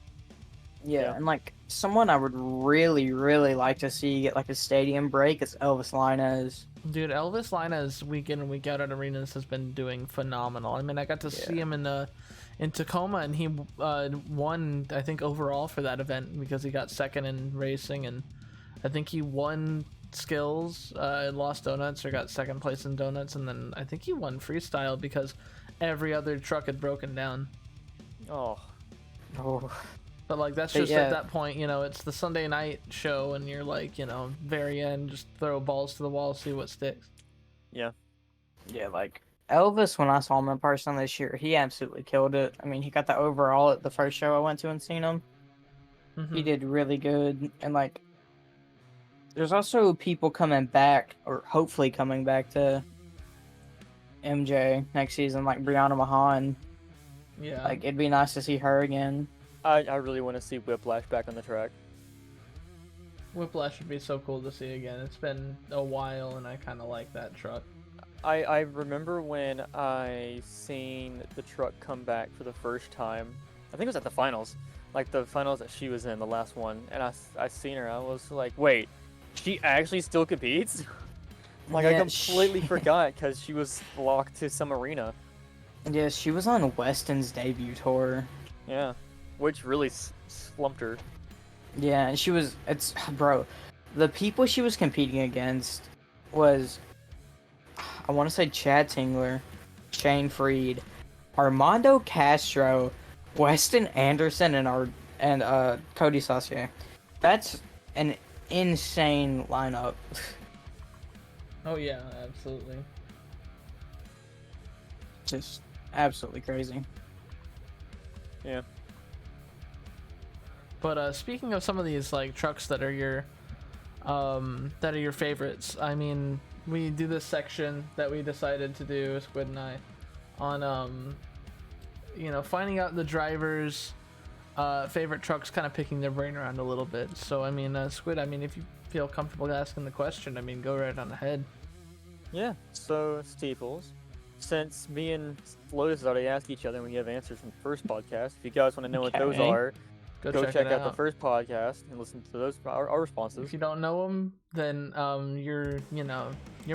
Yeah, and like someone I would really, really like to see get like a stadium break is Elvis Linez. Dude, Elvis Linez week in and week out at arenas has been doing phenomenal. I mean, I got to see him in Tacoma, and he won, I think, overall for that event because he got second in racing, and I think he won skills and lost donuts or got second place in donuts, and then I think he won freestyle because every other truck had broken down. Oh. But like that's But just yeah. at that point, you know, it's the Sunday night show, and you're like, you know, very end, just throw balls to the wall, see what sticks. Yeah. Yeah, like Elvis, when I saw him in person this year, he absolutely killed it. I mean, he got the overall at the first show I went to and seen him. Mm-hmm. He did really good, and like, there's also people coming back, or hopefully coming back to MJ next season, like Brianna Mahan. Yeah. Like, it'd be nice to see her again. I really want to see Whiplash back on the track. Whiplash would be so cool to see again. It's been a while, and I kind of like that truck. I remember when I seen the truck come back for the first time. I think it was at the finals. Like the finals that she was in, the last one. And I seen her. I was like, wait, she actually still competes? Like, I Yeah, completely forgot because she was locked to some arena. Yeah, she was on Weston's debut tour. Yeah. Which really slumped her. Yeah, and bro, the people she was competing against was, I want to say Chad Tingler, Shane Freed, Armando Castro, Weston Anderson, and Cody Saucier. That's an insane lineup. Oh yeah, absolutely. Just absolutely crazy. Yeah. But speaking of some of these like trucks that are your favorites, I mean, we do this section that we decided to do, Squid and I, on you know, finding out the drivers' favorite trucks, kind of picking their brain around a little bit. So I mean, Squid, I mean, if you feel comfortable asking the question, I mean, go right on ahead. Yeah. So, Steeples, since me and Lotus already asked each other and we have answers from the first podcast, if you guys want to know what those Okay. are, go check it out the first podcast and listen to those our responses. If you don't know them, then you're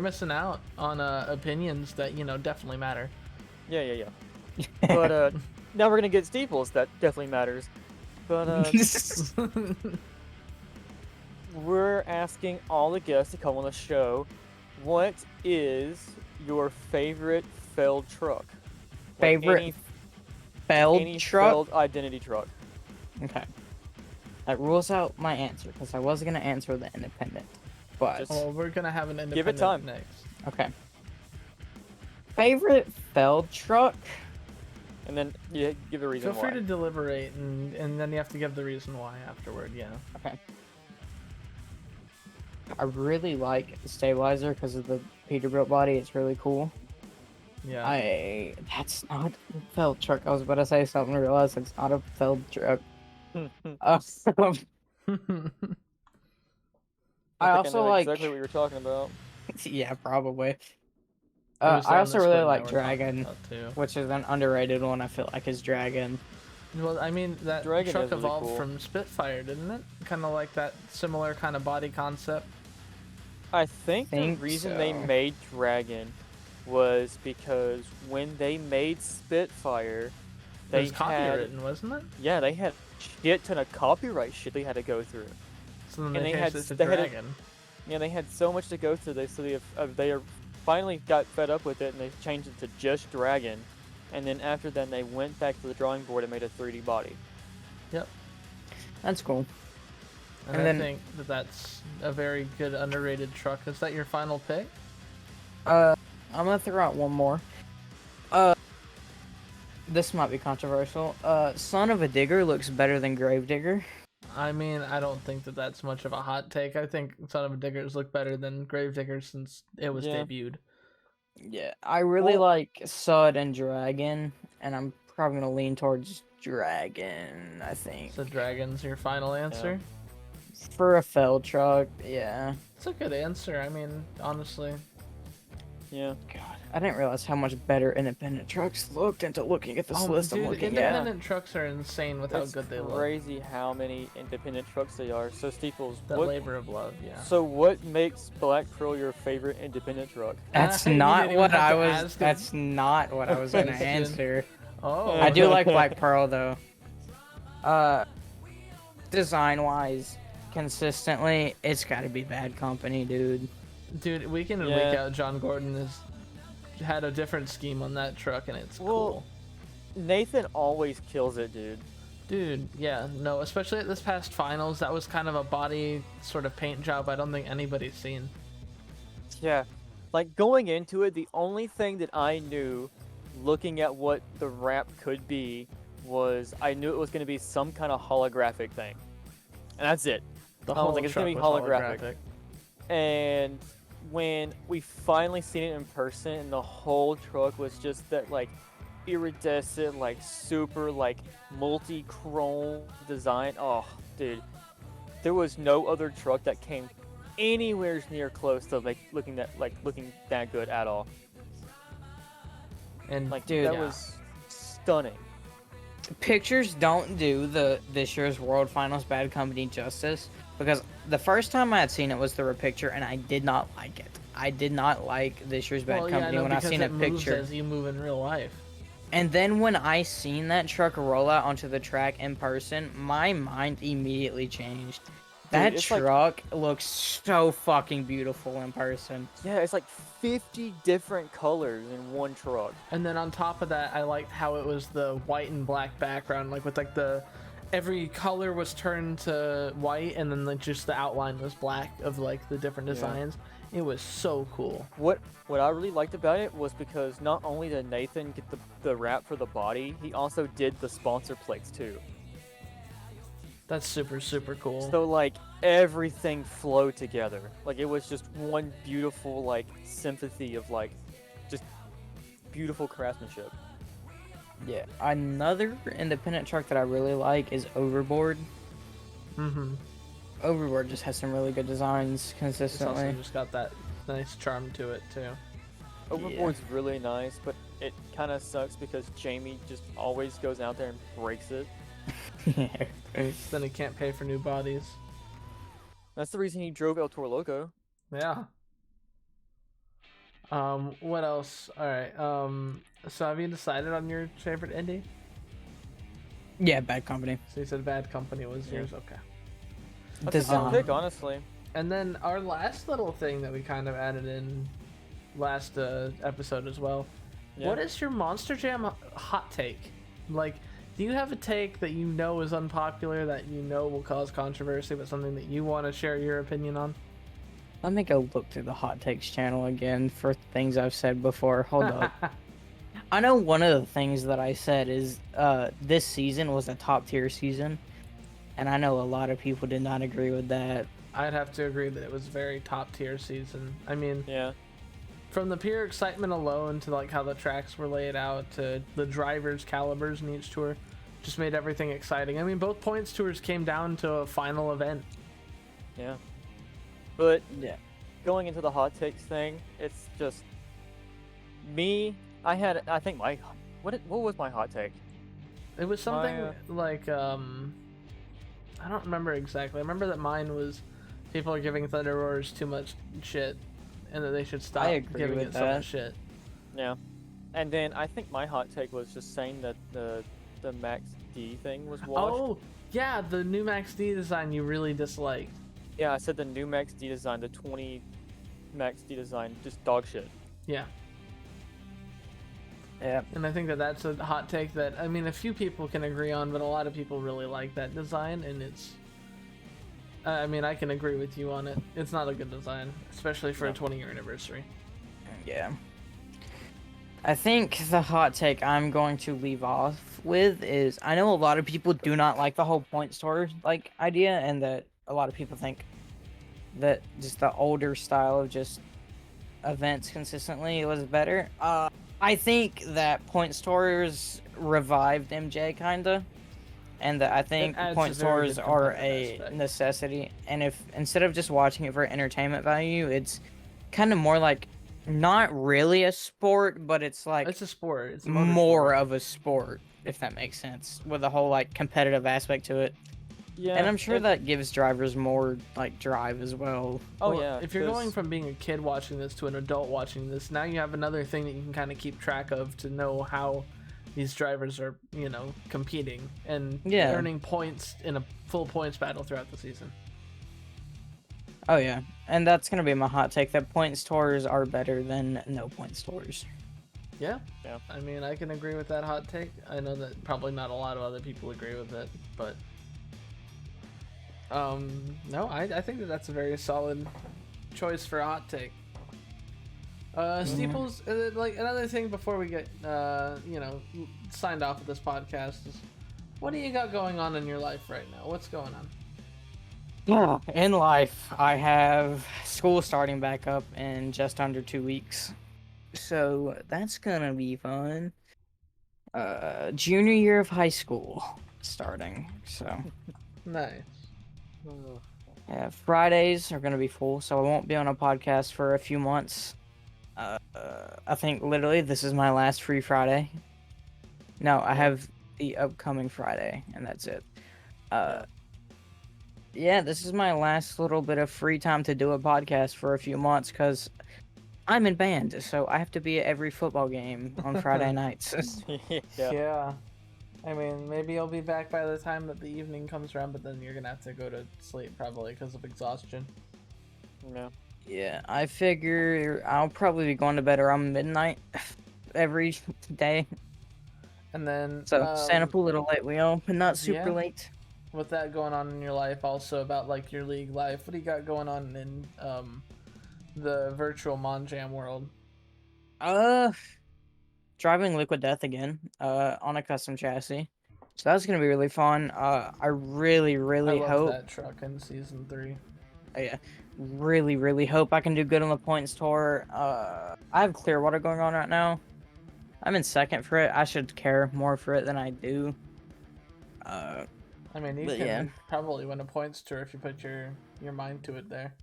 missing out on opinions that, you know, definitely matter. Yeah. But now we're gonna get Steeples. That definitely matters. But we're asking all the guests to come on the show. What is your favorite failed truck? Like Favorite failed any truck? failed identity truck. Okay. That rules out my answer, because I was going to answer the independent. But, Just- Well, we're gonna have an independent Give it time. next. okay. Favorite failed truck? And then you give a reason Feel why. free to deliberate, and then you have to give the reason why afterward. Yeah. Okay. I really like the stabilizer because of the Peterbilt body. It's really cool. Yeah. That's not a failed truck. I was about to say something and realized it's not a failed truck. I I also know like. exactly what you were talking about. Yeah, probably. It was I on also the really Squid like that we're talking Dragon, about, too. which is an underrated one. I feel like is Dragon. Well, I mean, that Dragon truck is really evolved cool. from Spitfire, didn't it? Kind of like that similar kind of body concept. I think the Think reason they so. made Dragon was because when they made Spitfire, It they was copywritten, wasn't it? they had shit ton of copyright shit they had to go through. So then And they they changed had- it to they had a- Dragon. Yeah, they had so much to go through. They finally got fed up with it and they changed it to just Dragon. And then after then, they went back to the drawing board and made a 3D body. That's cool. And And I then- think that's a very good underrated truck. Is that your final pick? I'm gonna throw out one more. This might be controversial. Son of a Digger looks better than Gravedigger. I mean, I don't think that that's much of a hot take. I think Son of a Diggers look better than Gravediggers since it was Yeah. debuted. Yeah, I really Well- like Sud and Dragon, and I'm probably gonna lean towards Dragon. I think So Dragon's your final answer? for a fell truck. Yeah. It's a good answer. I mean, honestly. Yeah. God, I didn't realize how much better independent trucks looked until looking at this list I'm dude, looking at. independent trucks are insane with how It's good they look. crazy how many independent trucks they are. So Steeples, That what, labor of love, yeah. so what makes Black Pearl your favorite independent truck? That's You not didn't even what have I to was. ask him. That's not what I was gonna Question. answer. Oh, I do like Black Pearl though. Design wise, consistently, it's got to be Bad Company, dude. Dude, week in and Yeah. week out, John Gordon has had a different scheme on that truck, and it's cool. Nathan always kills it, dude. Dude, yeah, no, especially at this past finals, that was kind of a body sort of paint job I don't think anybody's seen. Yeah. Like, going into it, the only thing that I knew, looking at what the wrap could be, was I knew it was going to be some kind of holographic thing. And that's it. The I was whole like, it's truck gonna be was holographic. And when we finally seen it in person, and the whole truck was just that, like, iridescent, like, super, like, multi-chrome design. Oh, dude. There was no other truck that came anywhere near close to, like, looking that good at all. And Like, Dude, that yeah. was stunning. Pictures don't do this year's World Finals Bad Company justice, because the first time I had seen it was through a picture, and I did not like it. I did not like this year's Bad Company when I seen a picture. As you move in real life. And then when I seen that truck roll out onto the track in person, my mind immediately changed. That it's like- truck looks so fucking beautiful in person. Yeah, it's like 50 different colors in one truck. And then on top of that, I liked how it was the white and black background, like with like every color was turned to white, and then like just the outline was black of like the different designs. It was so cool. What I really liked about it was because not only did Nathan get the wrap for the body, he also did the sponsor plates too. That's super, super cool. So like everything flowed together. Like it was just one beautiful like sympathy of like just beautiful craftsmanship. Yeah. Another independent truck that I really like is Overboard. Mm-hmm. Overboard just has some really good designs It's also consistently. just got that nice charm to it too. Overboard's really nice, but it kind of sucks because Jamie just always goes out there and breaks it. Then he can't pay for new bodies. That's the reason he drove El Toro Loco. Yeah. What else? All right. So have you decided on your favorite indie? Yeah, Bad Company. So you said Bad Company was yours. Okay. That's a Design. good pick, honestly. And then our last little thing that we kind of added in last episode as well. Yeah. What is your Monster Jam hot take? Like, do you have a take that you know is unpopular, that you know will cause controversy, but something that you want to share your opinion on? Let me go look through the Hot Takes channel again for things I've said before. Hold up. I know one of the things that I said is this season was a top tier season, and I know a lot of people did not agree with that. I'd have to agree that it was a very top tier season. I mean, Yeah. from the pure excitement alone to like how the tracks were laid out to the drivers' calibers in each tour, just made everything exciting. I mean, both points tours came down to a final event. Yeah. But Yeah. going into the hot takes thing, it's just me. I think my what was my hot take? It was something My, like I don't remember exactly. I remember that mine was people are giving Thunder Roars too much shit, and that they should stop agree giving with it so that. much shit. Yeah. And then I think my hot take was just saying that the Max D thing was washed. Oh yeah, the new Max D design you really disliked. Yeah, I said the new Max D design, the 20 Max D design, just dog shit. Yeah. Yeah. And I think that that's a hot take that, I mean, a few people can agree on, but a lot of people really like that design, and it's... I mean, I can agree with you on it. It's not a good design, especially for a 20-year anniversary. Yeah. I think the hot take I'm going to leave off with is I know a lot of people do not like the whole point store like idea, and that a lot of people think that just the older style of just events consistently was better. I think that point stores revived MJ kinda, and that I think adds point a very stores good are competitive a aspect. necessity. And if instead of just watching it for entertainment value, it's kind of more like not really a sport, but it's like It's a sport. It's a more motorsport. of a sport, if that makes sense, with a whole like competitive aspect to it. Yeah. And I'm sure it- that gives drivers more like drive as well. Oh Well, yeah. If you're 'cause- going from being a kid watching this to an adult watching this, now you have another thing that you can kind of keep track of to know how these drivers are, competing and Yeah. earning points in a full points battle throughout the season. Oh yeah, and that's gonna be my hot take. That point stores are better than no point stores. Yeah. Yeah. I mean, I can agree with that hot take. I know that probably not a lot of other people agree with it, but no, I think that that's a very solid choice for a hot take. Steeples, like another thing before we get signed off with this podcast is, what do you got going on in your life right now? What's going on? Yeah, in life, I have school starting back up in just under 2 weeks, so that's gonna be fun. Junior year of high school starting, so Nice. yeah, Fridays are gonna be full, so I won't be on a podcast for a few months. I think literally this is my last free Friday. No, I have the upcoming Friday, and that's it. Yeah, this is my last little bit of free time to do a podcast for a few months because I'm in band, so I have to be at every football game on Friday nights. Yeah. I mean, maybe you'll be back by the time that the evening comes around, but then you're gonna have to go to sleep probably because of exhaustion. Yeah. Yeah, I figure I'll probably be going to bed around midnight every day. And then So staying up a little late, but not super yeah. late. With that going on in your life, also about like your league life, what do you got going on in the virtual Monjam world? Driving Liquid Death again, on a custom chassis. So that's gonna be really fun. I really I loved hope. that truck in season 3. Yeah, really hope I can do good on the points tour. I have Clearwater going on right now. I'm in second for it. I should care more for it than I do. I mean, you But can yeah. probably win a points tour if you put your mind to it there.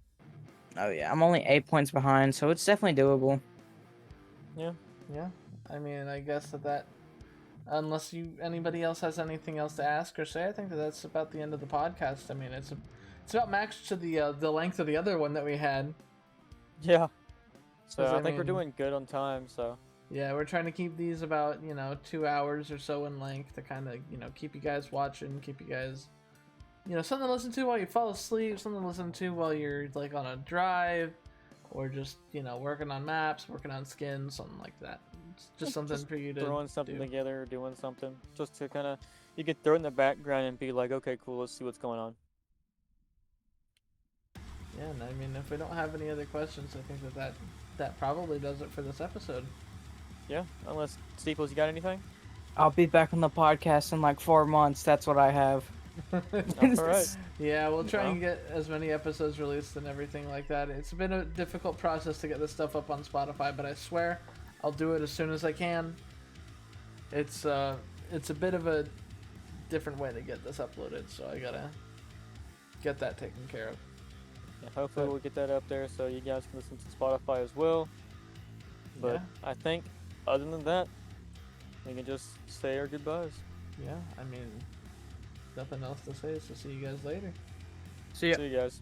Oh yeah, I'm only 8 points behind, so it's definitely doable. Yeah. I mean, I guess that unless anybody else has anything else to ask or say, I think that's about the end of the podcast. I mean, it's about matched to the length of the other one that we had. Yeah. So 'Cause, I I think we're mean- doing good on time. So Yeah, we're trying to keep these about 2 hours or so in length to kind of keep you guys watching, keep you guys something to listen to while you fall asleep, something to listen to while you're like on a drive, or just working on maps, working on skins, something like that. It's just something for you to throwing something do. together, or doing something, just to kind of you can throw it in the background and be like, okay, cool, let's see what's going on. Yeah, and I mean, if we don't have any other questions, I think that probably does it for this episode. Yeah, unless Steeples, you got anything? I'll be back on the podcast in like 4 months. That's what I have. All right. Yeah, we'll try Well. and get as many episodes released and everything like that. It's been a difficult process to get this stuff up on Spotify, but I swear I'll do it as soon as I can. It's a bit of a different way to get this uploaded, so I gotta get that taken care of. Yeah, hopefully we'll get that up there so you guys can listen to Spotify as well. But Yeah. I think other than that, we can just say our goodbyes. Yeah, I mean, nothing else to say is to see you guys later. See ya. See you guys.